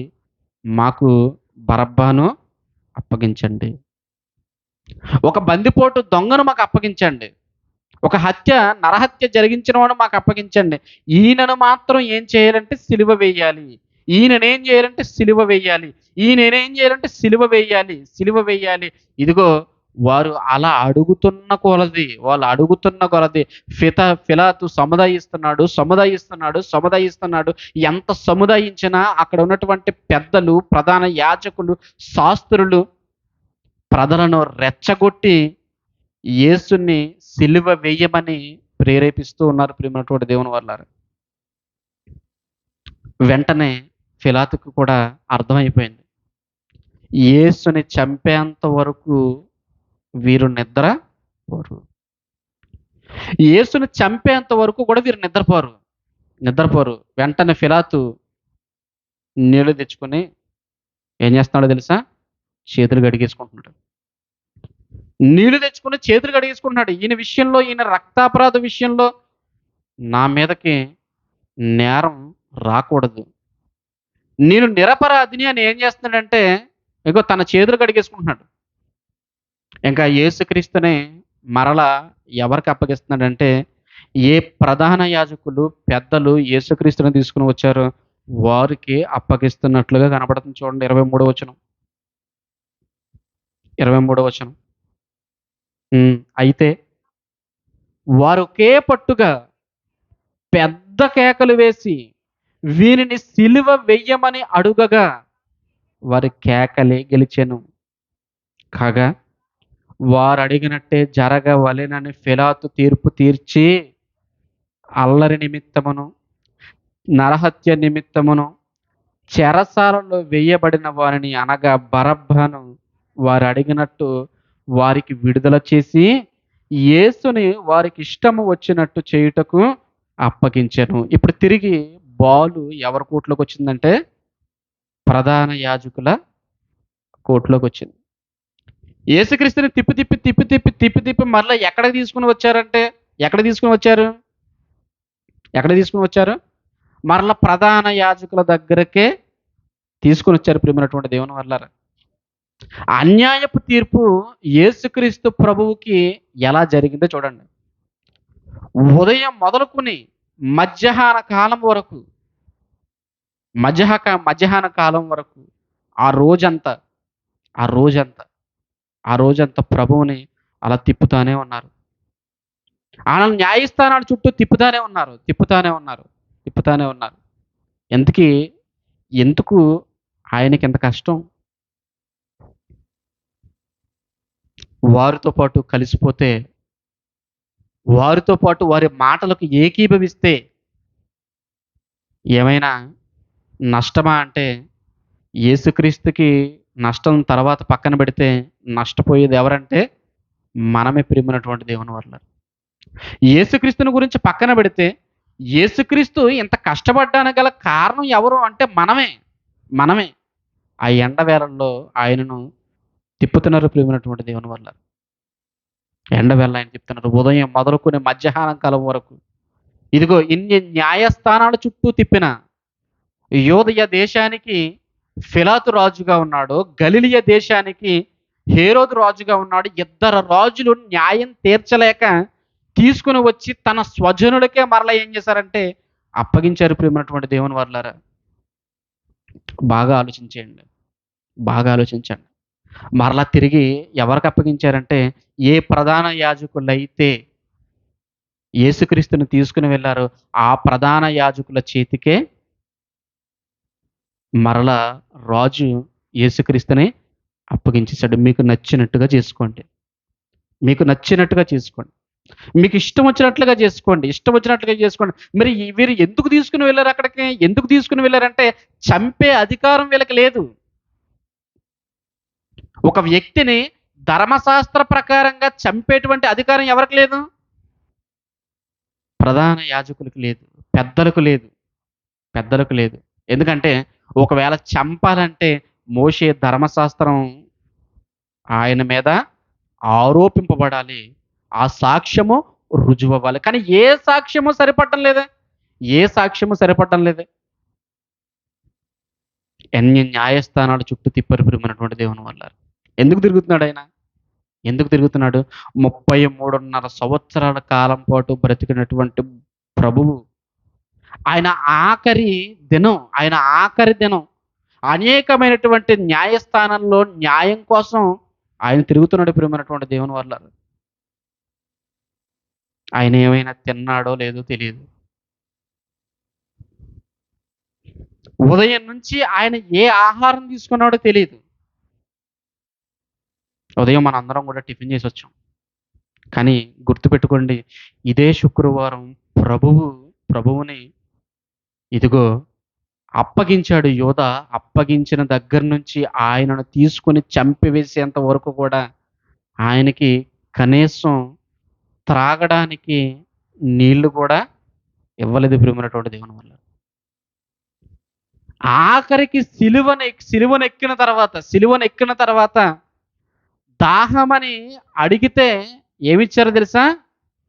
మాకు బరబ్బను అప్పగించండి. ఒక బందిపోటు దొంగను మాకు అప్పగించండి. ఒక నరహత్య జరిగించిన వాడు మాకు అప్పగించండి. ఈయనను మాత్రం ఏం చేయాలంటే సిలువ వేయాలి. ఈయననేం చేయాలంటే సిలువ వేయాలి. ఈయననేం చేయాలంటే సిలువ వేయాలి. సిలువ వేయాలి. ఇదిగో వారు అలా అడుగుతున్న కొలది, వాళ్ళు అడుగుతున్న కొలది పిలాతు సముదాయిస్తున్నాడు. ఎంత సముదాయించినా అక్కడ ఉన్నటువంటి పెద్దలు, ప్రధాన యాజకులు, శాస్త్రులు ప్రజలను రెచ్చగొట్టి యేసుని సిలువ వేయమని ప్రేరేపిస్తూ ఉన్నారు ప్రియమైనటువంటి దేవుని వాళ్ళారా. వెంటనే పిలాతుకు కూడా అర్థమైపోయింది. యేసుని చంపేంత వరకు వీరు నిద్రపోరు. యేసుని చంపేంత వరకు కూడా వీరు నిద్రపోరు. వెంటనే పిలాతు నీళ్లు తెచ్చుకొని ఏం చేస్తున్నాడో తెలుసా? చేతులు కడిగేసుకుంటున్నాడు. నీళ్లు తెచ్చుకొని చేతులు కడిగేసుకుంటున్నాడు. ఈయన రక్తాపరాధ విషయంలో నా మీదకి నేరం రాకూడదు. నేను నిరపరాధిని అని ఏం చేస్తున్నాడంటే, ఇగో తన చేతులు కడిగేసుకుంటున్నాడు. ఇంకా యేసుక్రీస్తుని మరలా ఎవరికి అప్పగిస్తున్నాడంటే, ఏ ప్రధాన యాజకులు, పెద్దలు యేసుక్రీస్తుని తీసుకొని వచ్చారో వారికి అప్పగిస్తున్నట్లుగా కనపడుతుంది. చూడండి 23వ వచనం. 23వ వచనం. అయితే వారు ఒకే పట్టుగా పెద్ద కేకలు వేసి వీనిని సిలువ వెయ్యమని అడుగగా వారి కేకలే గెలిచెను. కాగా వారు అడిగినట్టే జరగవలెనని పిలాతు తీర్పు తీర్చి అల్లరి నిమిత్తమును, నరహత్య నిమిత్తమును చెరసాలలో వేయబడిన వారిని, అనగా బరబ్బను వారు అడిగినట్టు వారికి విడుదల చేసి, యేసుని వారికి ఇష్టము వచ్చినట్టు చేయుటకు అప్పగించెను. ఇప్పుడు తిరిగి బాలు ఎవరి కోర్టులోకి వచ్చిందంటే, ప్రధాన యాజకుల కోర్టులోకి వచ్చింది. యేసుక్రీస్తుని తిప్పి మరలా ఎక్కడికి తీసుకొని వచ్చారంటే, ఎక్కడ తీసుకొని వచ్చారు? మరలా ప్రధాన యాజకుల దగ్గరకే తీసుకొని వచ్చారు ప్రియమైనటువంటి దేవుని వాళ్ళారా. అన్యాయపు తీర్పు యేసుక్రీస్తు ప్రభువుకి ఎలా జరిగిందో చూడండి. ఉదయం మొదలుకొని మధ్యాహ్న కాలం వరకు ఆ రోజంతా ప్రభువుని అలా తిప్పుతానే ఉన్నారు. ఆయన న్యాయస్థానాల చుట్టూ తిప్పుతానే ఉన్నారు. ఎందుకు ఆయనకి ఎంత కష్టం? వారితో పాటు కలిసిపోతే వారితో పాటు వారి మాటలకు ఏకీభవిస్తే ఏమైనా నష్టమా అంటే, యేసుక్రీస్తుకి నష్టం తర్వాత పక్కన పెడితే నష్టపోయేది ఎవరంటే మనమే, ప్రియమైనటువంటి దేవుని వల్ల. యేసుక్రీస్తుని గురించి పక్కన పెడితే, యేసుక్రీస్తు ఇంత కష్టపడ్డానికి గల కారణం ఎవరు అంటే మనమే. మనమే. ఆ ఎండ వేళల్లో ఆయనను తిప్పుతున్నారు, ప్రియమైనటువంటి దేవుని వల్ల. ఎండ వేళ ఆయన తిప్పుతున్నారు. ఉదయం మొదలుకొని మధ్యాహ్నం కాలం వరకు. ఇదిగో ఇన్ని న్యాయస్థానాల చుట్టూ తిప్పిన యోదయ దేశానికి ఫిలాతు రాజుగా ఉన్నాడు. గలిలయ దేశానికి హేరోదు రాజుగా ఉన్నాడు. ఇద్దరు రాజులు న్యాయం తీర్చలేక తీసుకొని వచ్చి తన స్వజనులకే మరలా ఏం చేశారంటే అప్పగించారు, ప్రియమైనటువంటి దేవుని వర్లారా. బాగా ఆలోచించేయండి. బాగా ఆలోచించండి. మరలా తిరిగి ఎవరికి అప్పగించారంటే, ఏ ప్రధాన యాజకులైతే యేసుక్రీస్తుని తీసుకుని వెళ్లారో ఆ ప్రధాన యాజకుల చేతికే మరలా రాజు యేసుక్రీస్తుని అప్పగించేసాడు. మీకు నచ్చినట్టుగా చేసుకోండి. మీకు నచ్చినట్టుగా చేసుకోండి. మీకు ఇష్టం వచ్చినట్లుగా చేసుకోండి. ఇష్టం వచ్చినట్లుగా చేసుకోండి. మరి వీరు ఎందుకు తీసుకొని వెళ్లారు అక్కడికి? ఎందుకు తీసుకొని వెళ్లారంటే చంపే అధికారం వీళ్ళకి లేదు. ఒక వ్యక్తిని ధర్మశాస్త్ర ప్రకారంగా చంపేటువంటి అధికారం ఎవరికి లేదు? ప్రధాన యాజకులకు లేదు. పెద్దలకు లేదు. పెద్దలకు లేదు. ఎందుకంటే ఒకవేళ చంపాలంటే మోషే ధర్మశాస్త్రం ఆయన మీద ఆరోపింపబడాలి. ఆ సాక్ష్యము రుజువవ్వాలి. కానీ ఏ సాక్ష్యము సరిపడటం లేదే. ఏ సాక్ష్యము సరిపడటం లేదే. ఎన్ని న్యాయస్థానాలు చుట్టూ తిప్పారు, ప్రియమైనటువంటి దేవుని వల్ల. ఎందుకు తిరుగుతున్నాడు ఆయన? ఎందుకు తిరుగుతున్నాడు? 33.5 సంవత్సరాల కాలం పాటు బ్రతికినటువంటి ప్రభువు, ఆయన ఆఖరి దినం అనేకమైనటువంటి న్యాయస్థానంలో న్యాయం కోసం ఆయన తిరుగుతున్నాడు, ప్రియమైనటువంటి దేవుని వల్ల. ఆయన ఏమైనా తిన్నాడో లేదో తెలియదు. ఉదయం నుంచి ఆయన ఏ ఆహారం తీసుకున్నాడో తెలియదు. ఉదయం మనందరం కూడా టిఫిన్ చేసి వచ్చాం. కానీ గుర్తుపెట్టుకోండి, ఇదే శుక్రవారం ప్రభువుని ఇదిగో అప్పగించాడు యోధ. అప్పగించిన దగ్గర నుంచి ఆయనను తీసుకొని చంపివేసేంత వరకు కూడా ఆయనకి కనీసం త్రాగడానికి నీళ్లు కూడా ఇవ్వలేదు, ప్రియమైనటువంటి దేవుని వల్ల. ఆఖరికి సిలువనెక్కిన తర్వాత దాహమని అడిగితే ఏమిచ్చారో తెలుసా?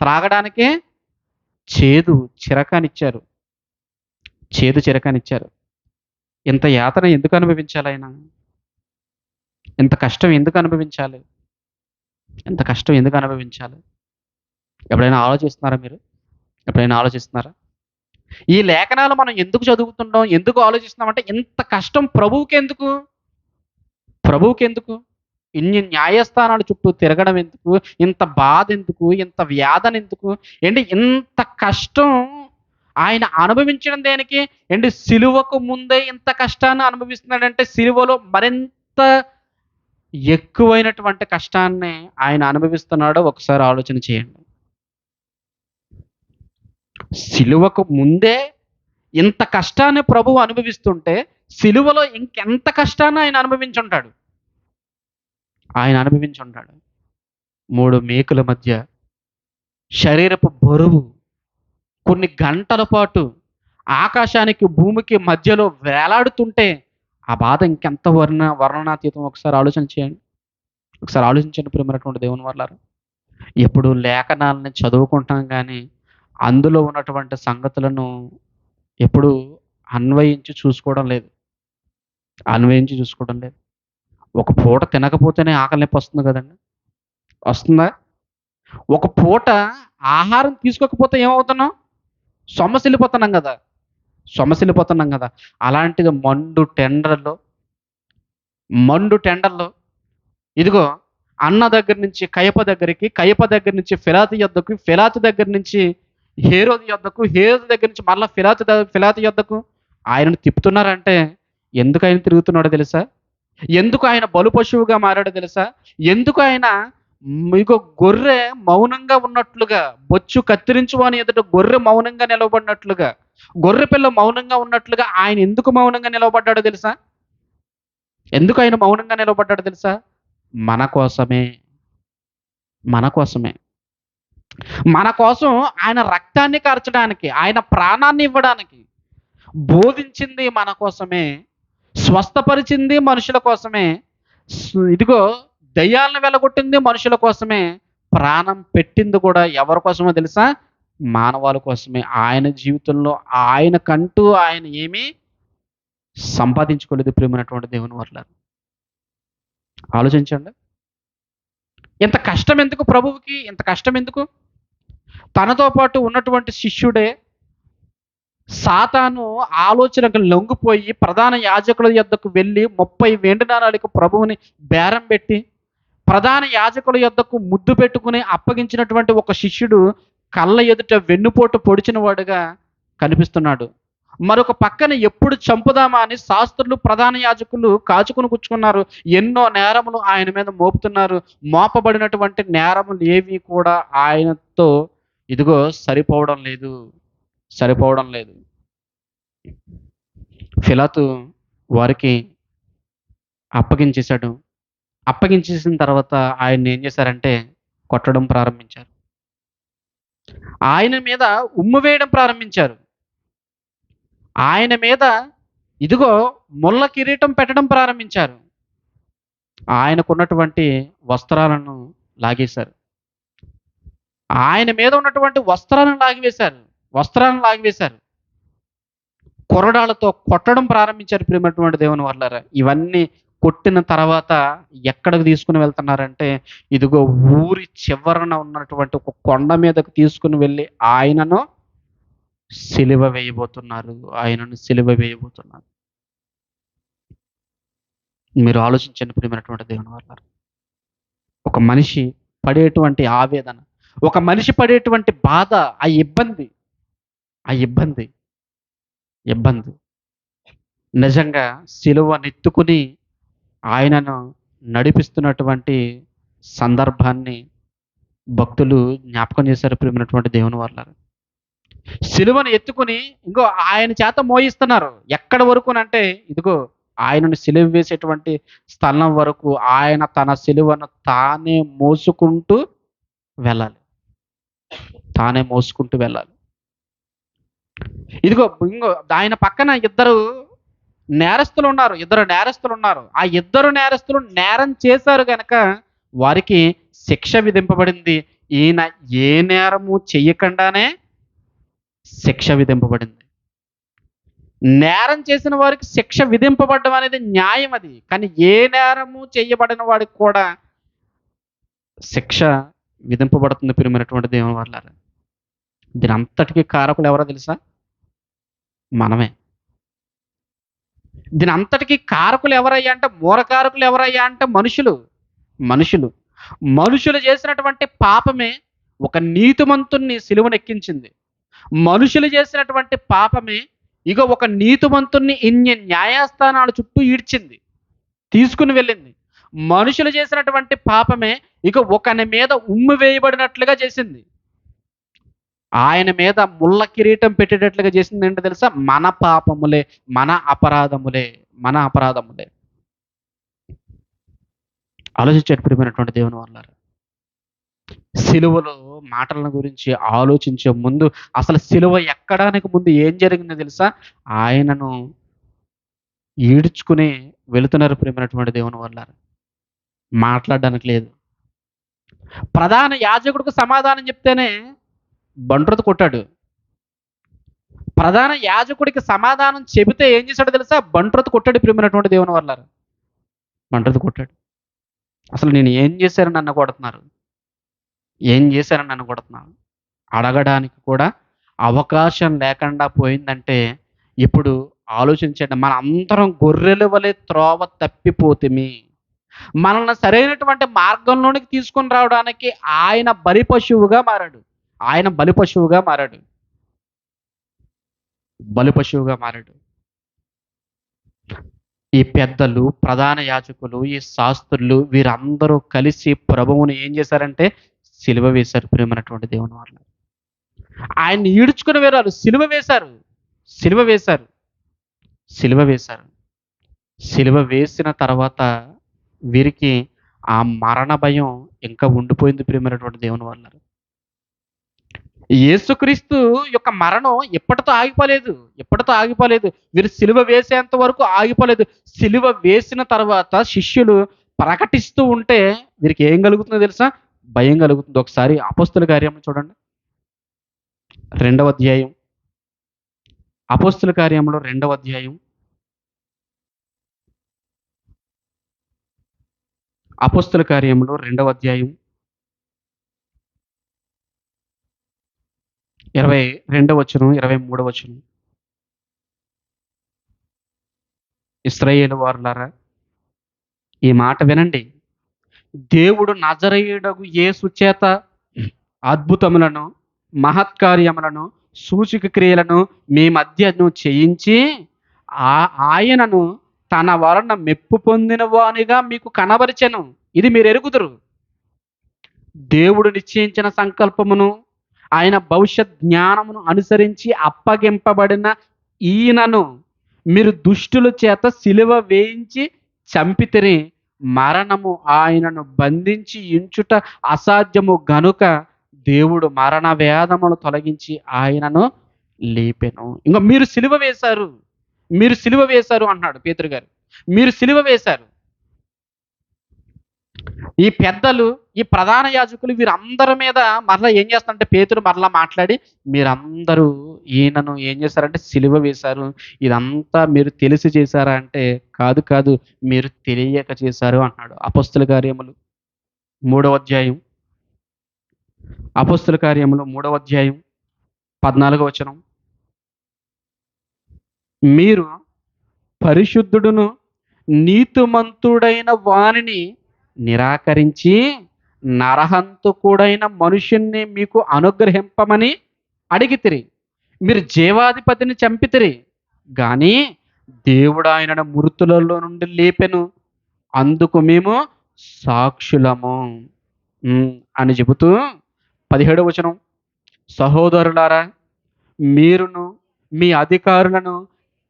త్రాగడానికి చేదు చిరకానిచ్చారు. చేదు చిరకానిచ్చారు. ఇంత యాతన ఎందుకు అనుభవించాలి ఆయన? ఇంత కష్టం ఎందుకు అనుభవించాలి? ఇంత కష్టం ఎందుకు అనుభవించాలి? ఎప్పుడైనా ఆలోచిస్తున్నారా మీరు? ఎప్పుడైనా ఆలోచిస్తున్నారా? ఈ లేఖనాలు మనం ఎందుకు చదువుతుంటాం? ఎందుకు ఆలోచిస్తున్నామంటే ఇంత కష్టం ప్రభువుకెందుకు? ప్రభువుకెందుకు? ఇన్ని న్యాయస్థానాల చుట్టూ తిరగడం ఎందుకు? ఇంత బాధ ఎందుకు? ఇంత వ్యాధన ఎందుకు? ఏంటి ఇంత కష్టం ఆయన అనుభవించడం దేనికి? ఏంటి సిలువకు ముందే ఇంత కష్టాన్ని అనుభవిస్తున్నాడంటే సిలువలో మరింత ఎక్కువైనటువంటి కష్టాన్ని ఆయన అనుభవిస్తున్నాడో ఒకసారి ఆలోచన చేయండి. సిలువకు ముందే ఇంత కష్టాన్ని ప్రభువు అనుభవిస్తుంటే సిలువలో ఇంకెంత కష్టాన్ని ఆయన అనుభవించుంటాడు. ఆయన అనుభవించుంటాడు. 3 మేకుల మధ్య శరీరపు బరువు కొన్ని గంటల పాటు ఆకాశానికి భూమికి మధ్యలో వేలాడుతుంటే ఆ బాధ ఇంకెంత వర్ణనాతీతం. ఒకసారి ఆలోచన చేయండి. ఒకసారి ఆలోచించండి, ప్రియమైనటువంటి దేవుని వల్లారా. ఎప్పుడు లేఖనాలని చదువుకుంటాం కానీ అందులో ఉన్నటువంటి సంగతులను ఎప్పుడు అన్వయించి చూసుకోవడం లేదు. అన్వయించి చూసుకోవడం లేదు. ఒక పూట తినకపోతేనే ఆకలి నొప్పి వస్తుంది కదండి. వస్తుందా? ఒక పూట ఆహారం తీసుకోకపోతే ఏమవుతున్నాం? సొమ్మసిల్లిపోతున్నాం కదా. సొమ్మసిల్లిపోతున్నాం కదా. అలాంటిది మండు టెండర్లో ఇదిగో అన్న దగ్గర నుంచి కయప దగ్గరికి, కయప దగ్గర నుంచి ఫిలాతు యొద్దకు, ఫిలాతు దగ్గర నుంచి హేరోదు యొద్దకు, హేరోదు దగ్గర నుంచి మళ్ళా ఫిలాతు యొద్దకు ఆయనను తిప్పుతున్నారంటే ఎందుకు ఆయన తిరుగుతున్నాడో తెలుసా? ఎందుకు ఆయన బలు పశువుగా మారాడో తెలుసా? ఎందుకు ఆయన ఇగో గొర్రె మౌనంగా ఉన్నట్లుగా, బొచ్చు కత్తిరించు అని ఎదుట గొర్రె మౌనంగా నిలవబడినట్లుగా, గొర్రె పిల్ల మౌనంగా ఉన్నట్లుగా ఆయన ఎందుకు మౌనంగా నిలవబడ్డాడో తెలుసా? ఎందుకు ఆయన మౌనంగా నిలవబడ్డాడో తెలుసా? మన కోసమే. మన కోసమే. మన కోసం ఆయన రక్తాన్ని కార్చడానికి, ఆయన ప్రాణాన్ని ఇవ్వడానికి, బోధించింది మన కోసమే, స్వస్థపరిచింది మనుషుల కోసమే, ఇదిగో దయ్యాలను వెలగొట్టింది మనుషుల కోసమే, ప్రాణం పెట్టింది కూడా ఎవరి కోసమో తెలుసా? మానవాళి కోసమే. ఆయన జీవితంలో ఆయనకంటూ ఆయన ఏమీ సంపాదించుకోలేదు ప్రియమైనటువంటి దేవుని వర్లారా. ఆలోచించండి. ఇంత కష్టం ఎందుకు ప్రభువుకి? ఇంత కష్టం ఎందుకు? తనతో పాటు ఉన్నటువంటి శిష్యుడే సాతాను ఆలోచనకు లొంగిపోయి ప్రధాన యాజకుల యొద్దకు వెళ్ళి 30 వెండి నాణాలకు ప్రభువుని బేరం పెట్టి ప్రధాన యాజకుల యొద్దకు ముద్దు పెట్టుకుని అప్పగించినటువంటి ఒక శిష్యుడు కళ్ళ ఎదుట వెన్నుపోటు పొడిచిన వాడుగా కనిపిస్తున్నాడు. మరొక పక్కన ఎప్పుడు చంపుదామా అని శాస్త్రులు ప్రధాన యాజకులు కాచుకుని కూర్చుకున్నారు. ఎన్నో నేరములు ఆయన మీద మోపుతున్నారు. మోపబడినటువంటి నేరములు ఏవి కూడా ఆయనతో ఇదిగో సరిపోవడం లేదు. సరిపోవడం లేదు. పిలాతు వారికి అప్పగించేశాడు. అప్పగించేసిన తర్వాత ఆయన్ని ఏం చేశారంటే కొట్టడం ప్రారంభించారు. ఆయన మీద ఉమ్ము వేయడం ప్రారంభించారు. ఆయన మీద ఇదిగో ముళ్ళ కిరీటం పెట్టడం ప్రారంభించారు. ఆయనకున్నటువంటి వస్త్రాలను లాగేశారు. ఆయన మీద ఉన్నటువంటి వస్త్రాలను లాగివేశారు. కొరడాలతో కొట్టడం ప్రారంభించారు ప్రియమైనటువంటి దేవుని వర్లారా. ఇవన్నీ కొట్టిన తర్వాత ఎక్కడికి తీసుకుని వెళ్తున్నారంటే ఇదిగో ఊరి చివరన ఉన్నటువంటి ఒక కొండ మీదకు తీసుకుని వెళ్ళి ఆయనను సిలువ వేయబోతున్నారు. ఆయనను సిలువ వేయబోతున్నారు. మీరు ఆలోచించండి ప్రియమైనటువంటి దేవుని వర్లారా. ఒక మనిషి పడేటువంటి ఆవేదన, ఒక మనిషి పడేటువంటి బాధ, ఆ ఇబ్బంది నిజంగా సిలువనెత్తుకుని ఆయనను నడిపిస్తున్నటువంటి సందర్భాన్ని భక్తులు జ్ఞాపకం చేశారు ప్రియమైనటువంటి దేవుని వర్లారా. సిలువను ఎత్తుకుని ఇంకో ఆయన చేత మోయిస్తున్నారు. ఎక్కడి వరకునంటే ఇదిగో ఆయనను సిలువ వేసేటువంటి స్థలం వరకు ఆయన తన సిలువను తానే మోసుకుంటూ వెళ్ళాలి. తానే మోసుకుంటూ వెళ్ళాలి. ఇంకో ఆయన పక్కన ఇద్దరు నేరస్తులు ఉన్నారు. ఆ ఇద్దరు నేరస్తులు నేరం చేశారు గనక వారికి శిక్ష విధింపబడింది. ఈయన ఏ నేరము చెయ్యకుండానే శిక్ష విధింపబడింది. నేరం చేసిన వారికి శిక్ష విధింపబడడం అనేది న్యాయం అది. కానీ ఏ నేరము చేయబడిన వాడికి కూడా శిక్ష విధింపబడుతుంది ప్రియమైనటువంటి దేవుని వర్లారా. దీని అంతటికీ కారకులు ఎవరో తెలుసా? మనమే. దీని అంతటికీ కారకులు ఎవరయ్యా అంటే మూలకారకులు ఎవరయ్యా అంటే మనుషులు చేసినటువంటి పాపమే ఒక నీతిమంతుణ్ణి సిలువనెక్కించింది. మనుషులు చేసినటువంటి పాపమే ఇక ఒక నీతిమంతుణ్ణి ఇన్ని న్యాయస్థానాల చుట్టూ ఈడ్చింది, తీసుకుని వెళ్ళింది. మనుషులు చేసినటువంటి పాపమే ఇక ఒకని మీద ఉమ్ము వేయబడినట్లుగా చేసింది. ఆయన మీద ముళ్ళ కిరీటం పెట్టేటట్లుగా చేసింది ఏంటో తెలుసా? మన పాపములే, మన అపరాధములే. ఆలోచించేట ప్రియమైనటువంటి దేవుని వర్లారా. సిలువలో మాటల గురించి ఆలోచించే ముందు అసలు సిలువ ఎక్కడానికి ముందు ఏం జరిగిందో తెలుసా? ఆయనను ఈడ్చుకుని వెళుతున్నారు ప్రియమైనటువంటి దేవుని వర్లారా. మాట్లాడడానికి లేదు. ప్రధాన యాజకుడికి సమాధానం చెప్తేనే బంట్రోతు కొట్టాడు. ప్రధాన యాజకుడికి సమాధానం చెబితే ఏం చేశాడో తెలుసా? బంట్రోతు కొట్టాడు ప్రియమైనటువంటి దేవుని వర్లారా. బంట్రోతు కొట్టాడు. అసలు నేను ఏం చేశారని నన్ను కొడుతున్నారు, అడగడానికి కూడా అవకాశం లేకుండా పోయిందంటే ఇప్పుడు ఆలోచించండి. మన అందరం గొర్రెల వలె త్రోవ తప్పిపోతిమి. మనల్ని సరైనటువంటి మార్గంలోనికి తీసుకొని రావడానికి ఆయన బలి పశువుగా మారాడు. ఈ పెద్దలు, ప్రధాన యాజకులు, ఈ శాస్త్రులు వీరందరూ కలిసి ప్రభువుని ఏం చేశారంటే సిలువ వేశారు ప్రియమైనటువంటి దేవుని వాళ్ళ. ఆయన్ని ఈడ్చుకుని వేరారు. సిలువ వేశారు. సిలువ వేశారు. సిలువ వేశారు. సిలువ వేసిన తర్వాత వీరికి ఆ మరణ భయం ఇంకా ఉండిపోయింది ప్రియమైనటువంటి దేవుని వాళ్ళ. యేసుక్రీస్తు యొక్క మరణం ఎప్పటితో ఆగిపోలేదు. ఎప్పటితో ఆగిపోలేదు. వీరు సిలువ వేసేంత వరకు ఆగిపోలేదు. సిలువ వేసిన తర్వాత శిష్యులు ప్రకటిస్తూ ఉంటే వీరికి ఏం కలుగుతుందో తెలుసా? భయం కలుగుతుంది. ఒకసారి అపోస్తుల కార్యములు చూడండి. రెండవ అధ్యాయం. అపోస్తుల కార్యములు రెండవ అధ్యాయం. అపోస్తుల కార్యములు రెండవ అధ్యాయం 22వ వచనం, 23వ వచనం. ఇశ్రాయేలు వారులారా, ఈ మాట వినండి. దేవుడు నజరేయుడగు యేసు చేత అద్భుతములను, మహత్కార్యములను, సూచక క్రియలను మీ మధ్యను చేయించి ఆ ఆయనను తన వలన మెప్పు పొందిన వానిగా మీకు కనబరిచెను. ఇది మీరు ఎరుగుదురు. దేవుడు నిశ్చయించిన సంకల్పమును ఆయన భవిష్యత్ జ్ఞానమును అనుసరించి అప్పగింపబడిన ఈయనను మీరు దుష్టుల చేత సిలువ వేయించి చంపితిరి. మరణము ఆయనను బంధించి ఇంచుట అసాధ్యము గనుక దేవుడు మరణ వేదమును తొలగించి ఆయనను లేపెను. ఇంకా మీరు సిలువ వేశారు, మీరు సిలువ వేశారు అన్నాడు పేతురు గారు. మీరు సిలువ వేశారు. ఈ పెద్దలు, ఈ ప్రధాన యాజకులు వీరందరి మీద మరలా ఏం చేస్తారంటే పేతురు మరలా మాట్లాడి మీరందరూ ఈయనను ఏం చేశారంటే సిలువ వేశారు. ఇదంతా మీరు తెలిసి చేశారా అంటే కాదు కాదు మీరు తెలియక చేశారు అన్నాడు. అపోస్తుల కార్యములు 3వ అధ్యాయం. అపోస్తుల కార్యములు 3వ అధ్యాయం 14వ వచనం. మీరు పరిశుద్ధుడును నీతిమంతుడైన వానిని నిరాకరించి నరహంతకుడైన మనుషుణ్ణి మీకు అనుగ్రహింపమని అడిగితిరి. మీరు జీవాధిపతిని చంపితిరి గాని దేవుడు ఆయనను మృతులలో నుండి లేపెను. అందుకు మేము సాక్షులము అని చెబుతూ 17వ వచనం. సహోదరులారా, మీరును మీ అధికారులను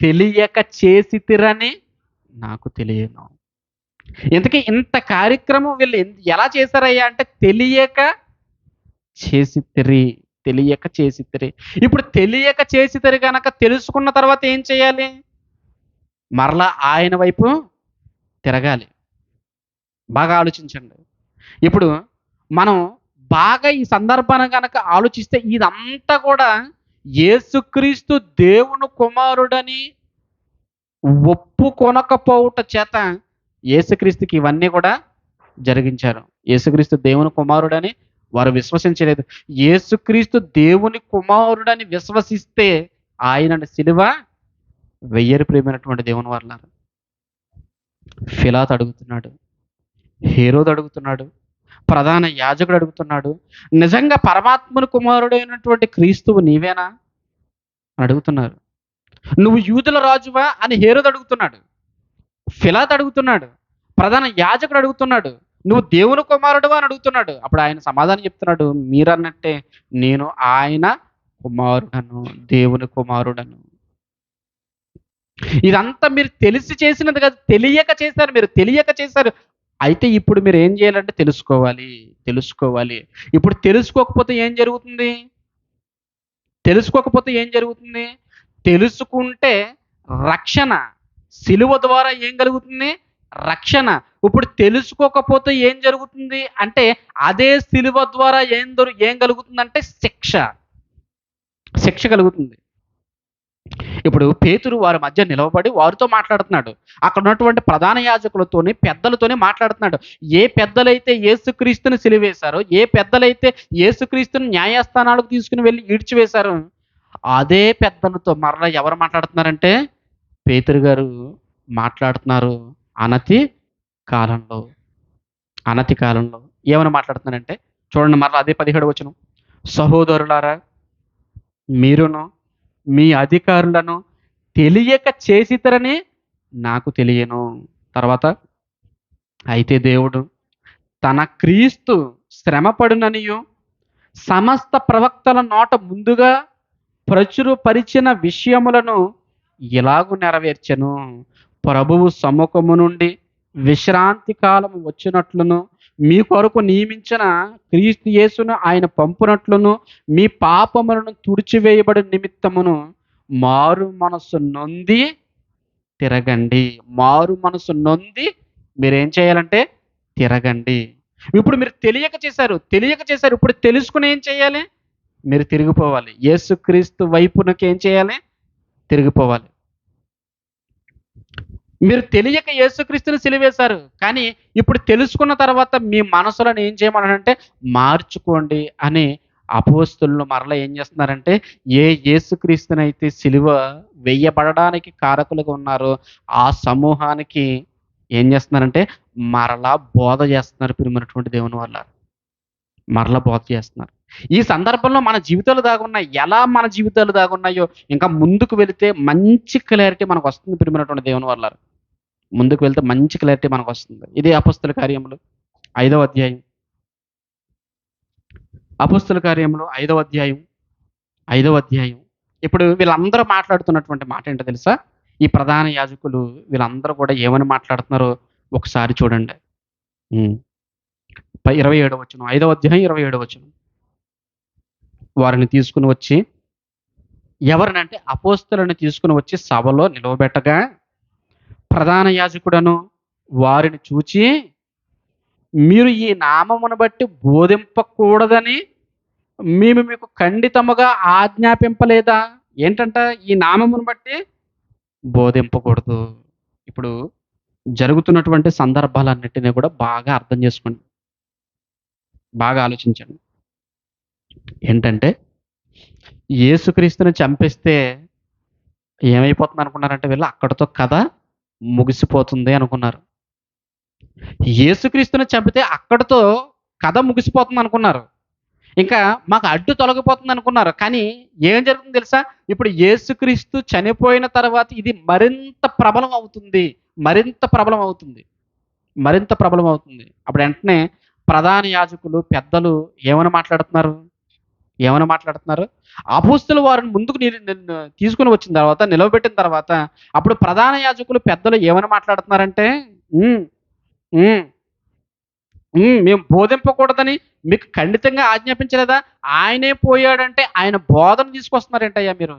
తెలియక చేసితిరని నాకు తెలియను. ఇంతకీ ఇంత కార్యక్రమం వీళ్ళు ఎలా చేశారయ్యా అంటే తెలియక చేసితిరి. తెలియక చేసితిరి. ఇప్పుడు తెలియక చేసితిరి గనక తెలుసుకున్న తర్వాత ఏం చేయాలి? మరలా ఆయన వైపు తిరగాలి. బాగా ఆలోచించండి. ఇప్పుడు మనం బాగా ఈ సందర్భాన్ని గనక ఆలోచిస్తే ఇదంతా కూడా యేసుక్రీస్తు దేవుని కుమారుడని ఒప్పుకొనకపోవుట చేత యేసుక్రీస్తుకి ఇవన్నీ కూడా జరిగించారు. యేసుక్రీస్తు దేవుని కుమారుడని వారు విశ్వసించలేదు. యేసుక్రీస్తు దేవుని కుమారుడని విశ్వసిస్తే ఆయనను సిలువ వెయ్యరు ప్రియమైనటువంటి దేవుని వారలారా. ఫిలాతు అడుగుతున్నాడు, హేరోదు అడుగుతున్నాడు, ప్రధాన యాజకుడు అడుగుతున్నాడు, నిజంగా పరమాత్మను కుమారుడైనటువంటి క్రీస్తువు నీవేనా అని అడుగుతున్నారు. నువ్వు యూదుల రాజువా అని హేరోదు అడుగుతున్నాడు. ఫిలాతు అడుగుతున్నాడు. ప్రధాన యాజకుడు అడుగుతున్నాడు. నువ్వు దేవుని కుమారుడువా అని అడుగుతున్నాడు. అప్పుడు ఆయన సమాధానం చెప్తున్నాడు, మీరన్నట్టే నేను ఆయన కుమారుడను, దేవుని కుమారుడను. ఇదంతా మీరు తెలిసి చేసినది కాదు, తెలియక చేశారు. మీరు తెలియక చేశారు. అయితే ఇప్పుడు మీరు ఏం చేయాలంటే తెలుసుకోవాలి, తెలుసుకోవాలి. ఇప్పుడు తెలుసుకోకపోతే ఏం జరుగుతుంది? తెలుసుకోకపోతే ఏం జరుగుతుంది? తెలుసుకుంటే రక్షణ. సిలువ ద్వారా ఏం కలుగుతుంది? రక్షణ. ఇప్పుడు తెలుసుకోకపోతే ఏం జరుగుతుంది అంటే అదే సిలువ ద్వారా ఏం కలుగుతుందంటే శిక్ష. శిక్ష కలుగుతుంది. ఇప్పుడు పేతురు వారి మధ్య నిలవబడి వారితో మాట్లాడుతున్నాడు. అక్కడ ఉన్నటువంటి ప్రధాన యాజకులతోని పెద్దలతోని మాట్లాడుతున్నాడు. ఏ పెద్దలైతే యేసుక్రీస్తుని సిలువేశారో, ఏ పెద్దలైతే యేసుక్రీస్తుని న్యాయస్థానాలకు తీసుకుని వెళ్ళి ఈడ్చివేశారో అదే పెద్దలతో మరలా ఎవరు మాట్లాడుతున్నారంటే పేతురు గారు మాట్లాడుతున్నారు. అనతి కాలంలో, అనతి కాలంలో ఏమని మాట్లాడుతున్నారంటే చూడండి మరలా అదే 17వ వచనం. సహోదరులారా, మీరును మీ అధికారులను తెలియక చేసితరని నాకు తెలియను. తర్వాత అయితే దేవుడు తన క్రీస్తు శ్రమపడుననియు సమస్త ప్రవక్తల నోట ముందుగా ప్రచురపరిచిన విషయములను ఇలాగు నెరవేర్చెను. ప్రభువు సముఖము నుండి విశ్రాంతి కాలము వచ్చినట్లును మీ కొరకు నియమించిన క్రీస్తు యేసును ఆయన పంపునట్లును మీ పాపములను తుడిచివేయబడి నిమిత్తమును మారు మనస్సు నొంది తిరగండి. మారు మనసు నొంది మీరేం చేయాలంటే తిరగండి. ఇప్పుడు మీరు తెలియక చేశారు. తెలియక చేశారు. ఇప్పుడు తెలుసుకొని ఏం చేయాలి? మీరు తిరిగిపోవాలి. యేసుక్రీస్తు వైపునకి ఏం చేయాలి? తిరిగిపోవాలి. మీరు తెలియక యేసుక్రీస్తుని సిలువేశారు. కానీ ఇప్పుడు తెలుసుకున్న తర్వాత మీ మనసులను ఏం చేయమన్నాడంటే మార్చుకోండి అని అపోస్తలులు మరలా ఏం చేస్తున్నారంటే ఏ యేసుక్రీస్తునైతే సిలువ వేయబడడానికి కారకులుగా ఉన్నారో ఆ సమూహానికి ఏం చేస్తున్నారంటే మరలా బోధ చేస్తున్నారు ప్రియమైనటువంటి దేవుని వల్ల. మరలా బోధ చేస్తున్నారు. ఈ సందర్భంలో మన జీవితాలు దాగున్నాయి. ఎలా మన జీవితాలు దాగున్నాయో ఇంకా ముందుకు వెళితే మంచి క్లారిటీ మనకొస్తుంది ప్రియమైనటువంటి దేవుని వల్ల. ముందుకు వెళ్తే మంచి క్లారిటీ మనకొస్తుంది. ఇది అపోస్తల కార్యములు 5వ అధ్యాయం. అపోస్తల కార్యములు 5వ అధ్యాయం. 5వ అధ్యాయం. ఇప్పుడు వీళ్ళందరూ మాట్లాడుతున్నటువంటి మాట ఏంటో తెలుసా? ఈ ప్రధాన యాజకులు వీళ్ళందరూ కూడా ఏమని మాట్లాడుతున్నారో ఒకసారి చూడండి. హ్మ్. 27వ వచనం. 5వ అధ్యాయం 27వ వచనం. వారిని తీసుకొని వచ్చి ఎవరినంటే అపోస్తలులను తీసుకొని వచ్చి సభలో నిలవబెట్టగా ప్రధాన యాజకుడను వారిని చూచి మీరు ఈ నామమును బట్టి బోధింపకూడదని మేము మీకు ఖండితముగా ఆజ్ఞాపింపలేదా? ఏంటంట ఈ నామమును బట్టి బోధింపకూడదు. ఇప్పుడు జరుగుతున్నటువంటి సందర్భాలన్నిటిని కూడా బాగా అర్థం చేసుకోండి. బాగా ఆలోచించండి. ఏంటంటే యేసుక్రీస్తుని చంపేస్తే ఏమైపోతుంది అనుకున్నారంటే వీళ్ళు అక్కడితో కథ ముగిసిపోతుంది అనుకున్నారు. యేసుక్రీస్తుని చంపితే అక్కడితో కథ ముగిసిపోతుంది అనుకున్నారు. ఇంకా మాకు అడ్డు తొలగిపోతుంది అనుకున్నారు. కానీ ఏం జరుగుతుందో తెలుసా? ఇప్పుడు యేసుక్రీస్తు చనిపోయిన తర్వాత ఇది మరింత ప్రబలం అవుతుంది. మరింత ప్రబలం అవుతుంది. మరింత ప్రబలం అవుతుంది. అప్పుడు వెంటనే ప్రధాన యాజకులు, పెద్దలు ఏమని మాట్లాడుతున్నారు? ఏమని మాట్లాడుతున్నారు? అపోస్తలులు వారిని ముందుకు తీసుకొని వచ్చిన తర్వాత, నిలవబెట్టిన తర్వాత, అప్పుడు ప్రధాన యాజకులు, పెద్దలు ఏమని మాట్లాడుతున్నారంటే, "హ్మ్. హ్మ్. మేము బోధింపకూడదని మీకు ఖండితంగా ఆజ్ఞాపించలేదా? ఆయనే పోయాడంటే ఆయన బోధన తీసుకొస్తున్నారేంటయ్యా మీరు?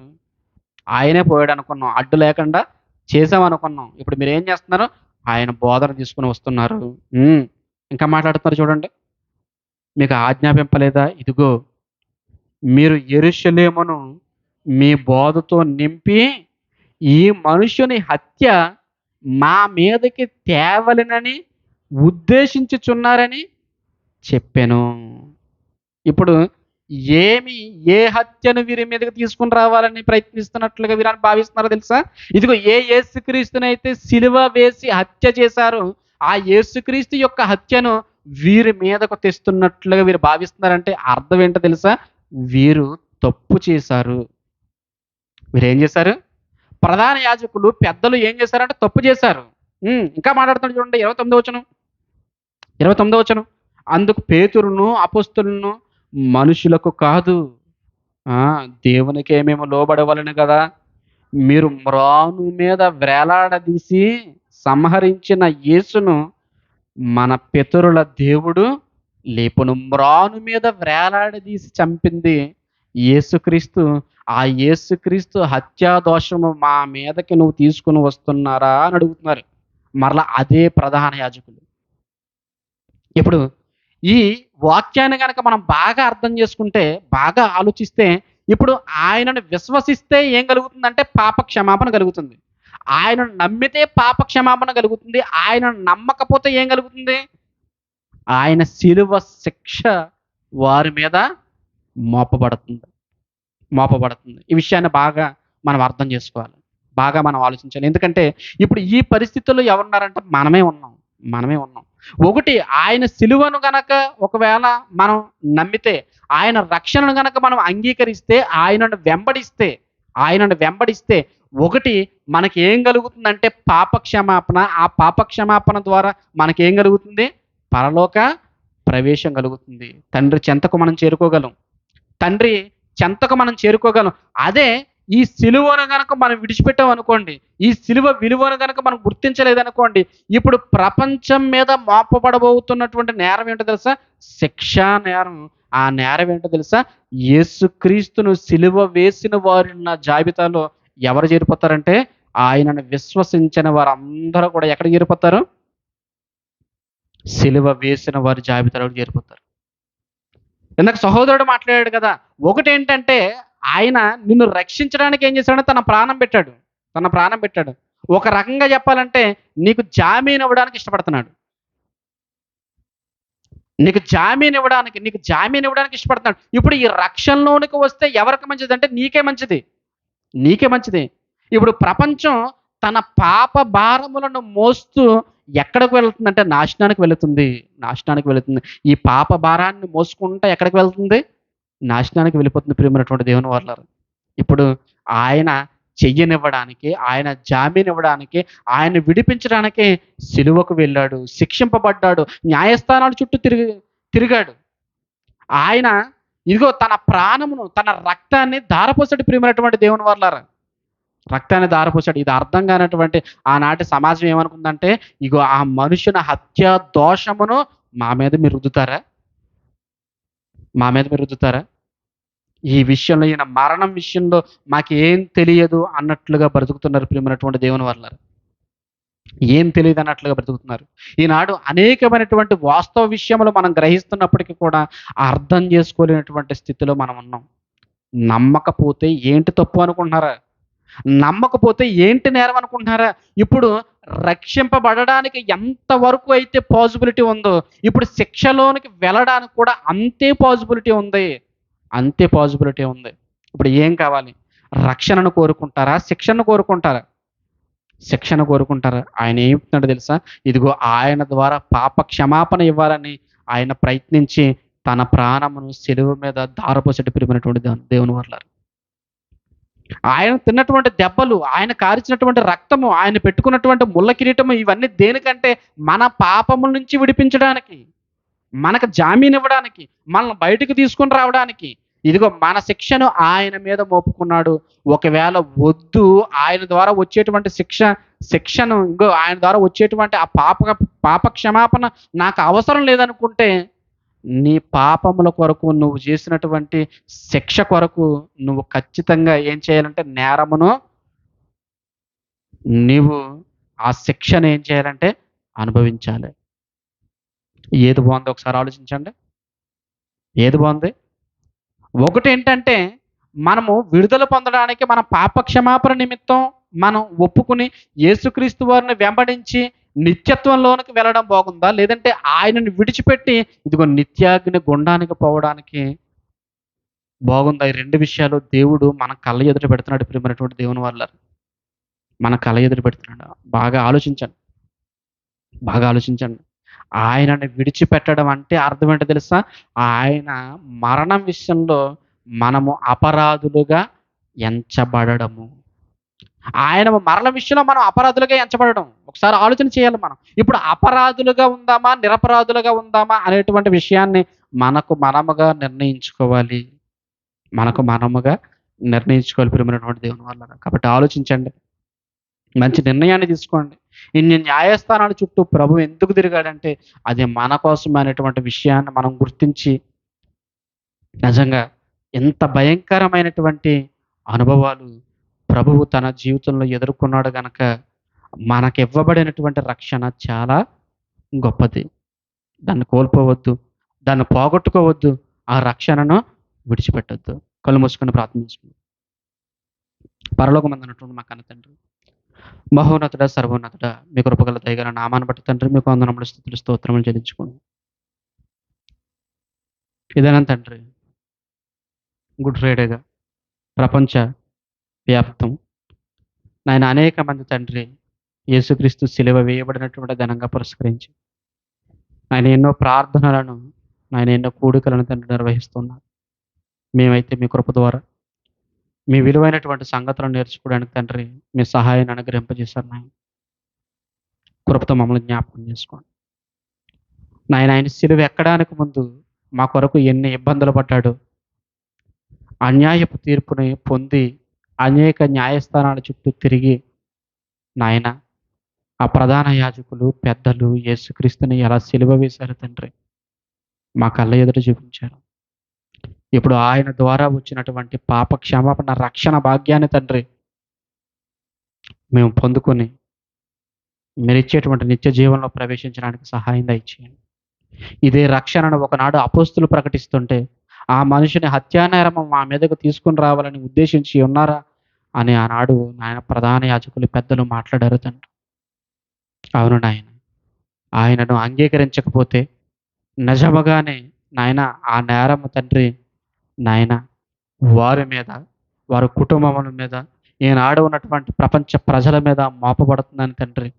ఆయనే పోయాడనుకున్నాం. అడ్డు లేకుండా చేసామనుకున్నాం. ఇప్పుడు మీరేం చేస్తున్నారు? ఆయన బోధన తీసుకొని వస్తున్నారు. హ్మ్. ఇంకా మాట్లాడుతున్నారు చూడండి. మీకు ఆజ్ఞాపింపలేదా? ఇదిగో మీరు యెరూషలేమును మీ బోధతో నింపి ఈ మనుష్యుని హత్య మా మీదకి తేవలెనని ఉద్దేశించుచున్నారని చెప్పెను. ఇప్పుడు ఏమి ఏ హత్యను వీరి మీదకి తీసుకొని రావాలని ప్రయత్నిస్తున్నట్లుగా వీరని భావిస్తున్నారో తెలుసా? ఇదిగో ఏ యేసుక్రీస్తునైతే సిలువ వేసి హత్య చేశారో, ఆ యేసుక్రీస్తు యొక్క హత్యను వీరి మీదకు తెస్తున్నట్లుగా వీరు భావిస్తున్నారంటే అర్థం ఏంటో తెలుసా? వీరు తప్పు చేశారు. వీరేం చేశారు? ప్రధాన యాజకులు, పెద్దలు ఏం చేశారంటే తప్పు చేశారు. ఇంకా మాట్లాడుతున్నాడు చూడండి 29వ వచనం. 29వ వచనం. అందుకు పేతురును, అపోస్తలులను మనుషులకు కాదు దేవునికే మేము లోబడవలెను గదా! మీరు మ్రాను మీద వ్రేలాడదీసి సంహరించిన యేసును మన పితరుల దేవుడు లేపును. మ్రాను మీద వ్రేలాడదీసి చంపింది యేసుక్రీస్తు. ఆ యేసుక్రీస్తు హత్యా దోషము మా మీదకి నువ్వు తీసుకొని వస్తున్నారా అని అడుగుతున్నారు. మరలా అదే ప్రధాన యాజకులు. ఇప్పుడు ఈ వాక్యాన్ని గనక మనం బాగా అర్థం చేసుకుంటే, బాగా ఆలోచిస్తే, ఇప్పుడు ఆయనను విశ్వసిస్తే ఏం కలుగుతుందంటే పాప క్షమాపణ కలుగుతుంది. ఆయనను నమ్మితే పాప క్షమాపణ కలుగుతుంది. ఆయనను నమ్మకపోతే ఏం కలుగుతుంది? ఆయన శిలువ శిక్ష వారి మీద మోపబడుతుంది. మోపబడుతుంది. ఈ విషయాన్ని బాగా మనం అర్థం చేసుకోవాలి. బాగా మనం ఆలోచించాలి. ఎందుకంటే ఇప్పుడు ఈ పరిస్థితుల్లో ఎవరున్నారంటే మనమే ఉన్నాం. మనమే ఉన్నాం. ఒకటి ఆయన సిలువను గనక ఒకవేళ మనం నమ్మితే, ఆయన రక్షణను గనక మనం అంగీకరిస్తే, ఆయనను వెంబడిస్తే ఒకటి మనకి ఏం కలుగుతుందంటే పాప క్షమాపణ. ఆ పాప క్షమాపణ ద్వారా మనకేం కలుగుతుంది? పరలోక ప్రవేశం కలుగుతుంది. తండ్రి చెంతకు మనం చేరుకోగలం. తండ్రి చెంతకు మనం చేరుకోగలం. అదే ఈ సిలువను గనక మనం విడిచిపెట్టామనుకోండి, ఈ సిలువ విలువను గనక మనం గుర్తించలేదనుకోండి, ఇప్పుడు ప్రపంచం మీద మోపబడబోతున్నటువంటి నేరం ఏంటో తెలుసా? శిక్షా నేరం. ఆ నేరం ఏంటో తెలుసా? యేసుక్రీస్తును సిలువ వేసిన వారున్న జాబితాలో ఎవరు చేరిపోతారంటే, ఆయనను విశ్వసించిన వారందరూ కూడా ఎక్కడికి చేరిపోతారు? సిలువ వేసిన వారి జాబితాలోకి చేరిపోతారు. ఇందాక సహోదరుడు మాట్లాడాడు కదా! ఒకటేంటంటే ఆయన నిన్ను రక్షించడానికి ఏం చేశాడంటే తన ప్రాణం పెట్టాడు. తన ప్రాణం పెట్టాడు. ఒక రకంగా చెప్పాలంటే నీకు జామీన్ ఇవ్వడానికి ఇష్టపడుతున్నాడు. నీకు జామీన్ ఇవ్వడానికి ఇష్టపడుతున్నాడు. ఇప్పుడు ఈ రక్షణలోనికి వస్తే ఎవరికి మంచిదంటే నీకే మంచిది. నీకే మంచిది. ఇప్పుడు ప్రపంచం తన పాప భారములను మోస్తూ ఎక్కడికి వెళ్తుందంటే నాశనానికి వెళుతుంది. నాశనానికి వెళుతుంది. ఈ పాప భారాన్ని మోసుకుంటా ఎక్కడికి వెళ్తుంది? నాశనానికి వెళ్ళిపోతుంది ప్రియమైనటువంటి దేవుని వాళ్ళారా. ఇప్పుడు ఆయన చెయ్యనివ్వడానికి, ఆయన జామీనివ్వడానికి, ఆయన్ని విడిపించడానికి సిలువకు వెళ్ళాడు. శిక్షింపబడ్డాడు. న్యాయస్థానాల చుట్టూ తిరిగాడు. ఆయన ఇదిగో తన ప్రాణమును, తన రక్తాన్ని ధారపోసాడు ప్రియమైనటువంటి దేవుని వాళ్ళారా. రక్తాన్ని ధారపోసాడు. ఇది అర్థం కానటువంటి ఆనాటి సమాజం ఏమనుకుందంటే, ఇగో ఆ మనుషుని హత్యా దోషమును మా మీద మీరు రుద్దుతారా? మా మీద మీరు రుద్దుతారా? ఈ విషయంలో ఈయన మరణం విషయంలో మాకేం తెలియదు అన్నట్లుగా బ్రతుకుతున్నారు ప్రియమైనటువంటి దేవుని వాళ్ళారా. ఏం తెలీదన్నట్లుగా బ్రతుకుతున్నారు. ఈనాడు అనేకమైనటువంటి వాస్తవ విషయములు మనం గ్రహిస్తున్నప్పటికీ కూడా అర్థం చేసుకోలేనటువంటి స్థితిలో మనం ఉన్నాం. నమ్మకపోతే ఏంటి తప్పు అనుకుంటున్నారా? నమ్మకపోతే ఏంటి నేరం అనుకుంటున్నారా? ఇప్పుడు రక్షింపబడడానికి ఎంతవరకు అయితే పాజిబిలిటీ ఉందో, ఇప్పుడు శిక్షలోనికి వెళ్ళడానికి కూడా అంతే పాజిబిలిటీ ఉంది. అంతే పాజిబిలిటీ ఉంది. ఇప్పుడు ఏం కావాలి? రక్షణను కోరుకుంటారా? శిక్షను కోరుకుంటారా? శిక్షణ కోరుకుంటారా? ఆయన ఏం చెప్తున్నాడో తెలుసా? ఇదిగో ఆయన ద్వారా పాప క్షమాపణ ఇవ్వాలని ఆయన ప్రయత్నించి తన ప్రాణమును సిలువ మీద ధారపోసేట్టు ప్రియమైనటువంటి దేవుని వర్లారా. ఆయన తిన్నటువంటి దెబ్బలు, ఆయన కార్చినటువంటి రక్తము, ఆయన పెట్టుకున్నటువంటి ముళ్ళ కిరీటము ఇవన్నీ దేనికంటే మన పాపముల నుంచి విడిపించడానికి, మనకు జామీన్ ఇవ్వడానికి, మనల్ని బయటకు తీసుకొని రావడానికి. ఇదిగో మన శిక్షను ఆయన మీద మోపుకున్నాడు. ఒకవేళ వద్దు ఆయన ద్వారా వచ్చేటువంటి శిక్షను ఇంగో ఆయన ద్వారా వచ్చేటువంటి ఆ పాప క్షమాపణ నాకు అవసరం లేదనుకుంటే, నీ పాపముల కొరకు నువ్వు చేసినటువంటి శిక్ష కొరకు నువ్వు ఖచ్చితంగా ఏం చేయాలంటే నేరమును నీవు ఆ శిక్షను ఏం చేయాలంటే అనుభవించాలి. ఏది బావుందో ఒకసారి ఆలోచించండి. ఏది బావుంది? ఒకటేంటంటే మనము విడుదల పొందడానికి మన పాప క్షమాపణ నిమిత్తం మనం ఒప్పుకుని యేసుక్రీస్తు వారిని వెంబడించి నిత్యత్వంలోనికి వెళ్ళడం బాగుందా? లేదంటే ఆయనను విడిచిపెట్టి ఇదిగో నిత్యాగ్ని గుండానికి పోవడానికి బాగుందా? ఈ 2 విషయాలు దేవుడు మన కళ్ళ ఎదుట పెడుతున్నాడు ప్రియమైనటువంటి దేవుని వాళ్ళారా. మన కళ్ళ ఎదుట పెడుతున్నాడు. బాగా ఆలోచించండి. బాగా ఆలోచించండి. ఆయనను విడిచిపెట్టడం అంటే అర్థం ఏంటో తెలుసా? ఆయన మరణం విషయంలో మనము అపరాధులుగా ఎంచబడడము. ఆయన మరణం విషయంలో మనం అపరాధులుగా ఎంచబడడం. ఒకసారి ఆలోచన చేయాలి మనం. ఇప్పుడు అపరాధులుగా ఉందామా? నిరపరాధులుగా ఉందామా? అనేటువంటి విషయాన్ని మనకు మనముగా నిర్ణయించుకోవాలి. మనకు మనముగా నిర్ణయించుకోవాలి ప్రియమైనటువంటి దేవుని వాళ్ళారా. కాబట్టి ఆలోచించండి. మంచి నిర్ణయాన్ని తీసుకోండి. ఇన్ని న్యాయస్థానాల చుట్టూ ప్రభువు ఎందుకు తిరిగాడంటే, అది మన కోసమే అనేటువంటి విషయాన్ని మనం గుర్తించి, నిజంగా ఎంత భయంకరమైనటువంటి అనుభవాలు ప్రభువు తన జీవితంలో ఎదుర్కొన్నాడు గనక, మనకివ్వబడినటువంటి రక్షణ చాలా గొప్పది. దాన్ని కోల్పోవద్దు. దాన్ని పోగొట్టుకోవద్దు. ఆ రక్షణను విడిచిపెట్టొద్దు. కళ్ళు మూసుకొని ప్రార్థన చేసుకుందాం. పరలోకమందున్నటువంటి మా కన్న తండ్రి, మహోన్నతుడా, సర్వోన్నతుడా, మీ కృపగల దయగల నామాన్ని బట్టి తండ్రి మీకు వందనములు, స్తుతులు, స్తోత్రములు చెల్లించుకోండి. ఇదేనా తండ్రి గుడ్ ఫ్రైడేగా ప్రపంచ వ్యాప్తం నాయన అనేక మంది తండ్రి యేసుక్రీస్తు సిలువ వేయబడినటువంటి ఘనంగా పురస్కరించి ఆయన ఎన్నో ప్రార్థనలను, ఆయన ఎన్నో కూడికలను తండ్రి నిర్వహిస్తున్నారు. మేమైతే మీ కృప ద్వారా మీ విలువైనటువంటి సంగతులను నేర్చుకోవడానికి తండ్రి మీ సహాయాన్ని అనుగ్రహింపజేశారు నాయన. కృపతో మమ్మల్ని జ్ఞాపకం చేసుకోండి. నాయన ఆయన సిలువ ఎక్కడానికి ముందు మా కొరకు ఎన్ని ఇబ్బందులు పడ్డాడో, అన్యాయపు తీర్పుని పొంది అనేక న్యాయస్థానాల చుట్టూ తిరిగి నాయన ఆ ప్రధాన యాజకులు, పెద్దలు యేసుక్రీస్తుని ఎలా సిలువ వేశారు తండ్రి. మా కళ్ళ ఎదుట చూపించారు. ఇప్పుడు ఆయన ద్వారా వచ్చినటువంటి పాప క్షమాపణ రక్షణ భాగ్యాన్ని తండ్రి మేము పొందుకొని మీరిచ్చేటువంటి నిత్య జీవంలో ప్రవేశించడానికి సహాయం దయచేయండి. ఇదే రక్షణను ఒకనాడు అపోస్తులు ప్రకటిస్తుంటే, ఆ మనిషిని హత్యానేరము మా మీదకు తీసుకొని రావాలని ఉద్దేశించి ఉన్నారా అని ఆనాడు నాయన ప్రధాన యాజకులు, పెద్దలు మాట్లాడారు తండ్రి. అవును నాయన. ఆయనను అంగీకరించకపోతే నిజముగానే నాయన ఆ నేరము తండ్రి నాయన వారి మీద, వారి కుటుంబముల మీద, ఈనాడు ఉన్నటువంటి ప్రపంచ ప్రజల మీద మోపబడుతుందని తండ్రి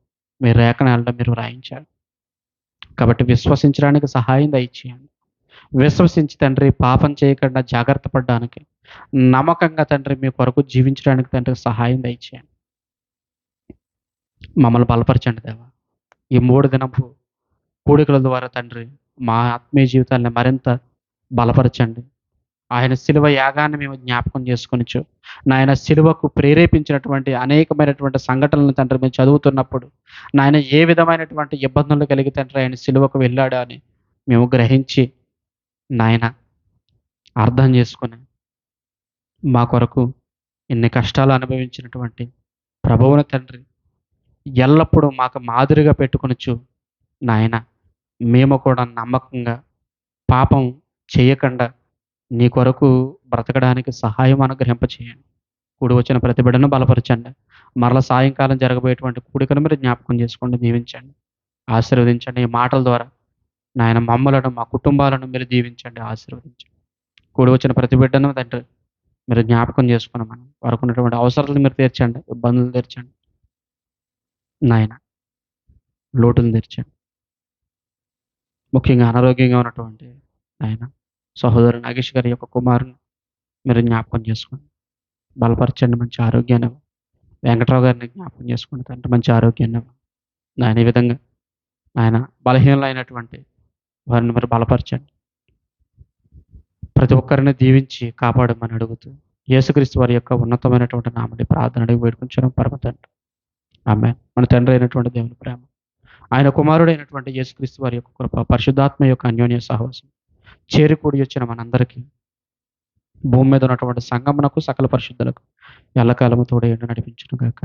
మీ లేఖనాల్లో మీరు వ్రాయించారు. కాబట్టి విశ్వసించడానికి సహాయం దయచేయండి. విశ్వసించి తండ్రి పాపం చేయకుండా జాగ్రత్త పడడానికి, నమ్మకంగా తండ్రి మీ కొరకు జీవించడానికి తండ్రి సహాయం దయచేయండి. మమ్మల్ని బలపరచండి దేవా. ఈ 3 దినపు కూడికల ద్వారా తండ్రి మా ఆత్మీయ జీవితాన్ని మరింత బలపరచండి. ఆయన శిలువ యాగాన్ని మేము జ్ఞాపకం చేసుకొనుచు, నాయన శిలువకు ప్రేరేపించినటువంటి అనేకమైనటువంటి సంఘటనలను తండ్రి మేము చదువుతున్నప్పుడు, నాయన ఏ విధమైనటువంటి ఇబ్బందులు కలిగి తండ్రి ఆయన శిలువకు వెళ్ళాడా అని మేము గ్రహించి, నాయన అర్థం చేసుకొని, మా కొరకు ఇన్ని కష్టాలు అనుభవించినటువంటి ప్రభువుని తండ్రి ఎల్లప్పుడూ మాకు మాదిరిగా పెట్టుకొనుచు, నాయన మేము కూడా నమ్మకంగా పాపం చేయకుండా నీ కొరకు బ్రతకడానికి సహాయం అనుగ్రహింపచేయండి. కూడి వచ్చిన ప్రతి బిడ్డను బలపరచండి. మరల సాయంకాలం జరగబోయేటువంటి కూడికను మీరు జ్ఞాపకం చేసుకోండి, దీవించండి, ఆశీర్వదించండి. ఈ మాటల ద్వారా నాయన మమ్మలను, మా కుటుంబాలను మీరు దీవించండి, ఆశీర్వదించండి. కూడి వచ్చిన ప్రతి బిడ్డను తండ్రి మీరు జ్ఞాపకం చేసుకున్నామని వారికి ఉన్నటువంటి అవసరాలను మీరు తీర్చండి, ఇబ్బందులు తీర్చండి నాయన, లోటులు తీర్చండి. ముఖ్యంగా అనారోగ్యంగా ఉన్నటువంటి నాయన సహోదరు నాగేష్ గారి యొక్క కుమారుని మీరు జ్ఞాపకం చేసుకోండి, బలపరచండి, మంచి ఆరోగ్యాన్ని ఇవ్వండి. వెంకట్రావు గారిని జ్ఞాపకం చేసుకోండి తండ్రి, మంచి ఆరోగ్యాన్ని ఇవ్వండి. నాయన ఈ విధంగా ఆయన బలహీనలైనటువంటి వారిని మీరు బలపరచండి. ప్రతి ఒక్కరిని దీవించి కాపాడమని అడుగుతూ యేసుక్రీస్తు వారి యొక్క ఉన్నతమైనటువంటి నామని ప్రార్థన అడిగి వేడుకుంటున్నాం పరమ తండ్రి. ఆమేన్. మన తండ్రి అయినటువంటి దేవుని ప్రేమ, ఆయన కుమారుడైనటువంటి యేసుక్రీస్తు వారి యొక్క కృప, పరిశుద్ధాత్మ యొక్క అన్యోన్య సహవాసం చేరికూడి వచ్చిన మనందరికీ, భూమి మీద ఉన్నటువంటి సంగమునకు సకల పరిశుద్ధులకు ఎల్లకాలము తోడేయండి నడిపించును గాక.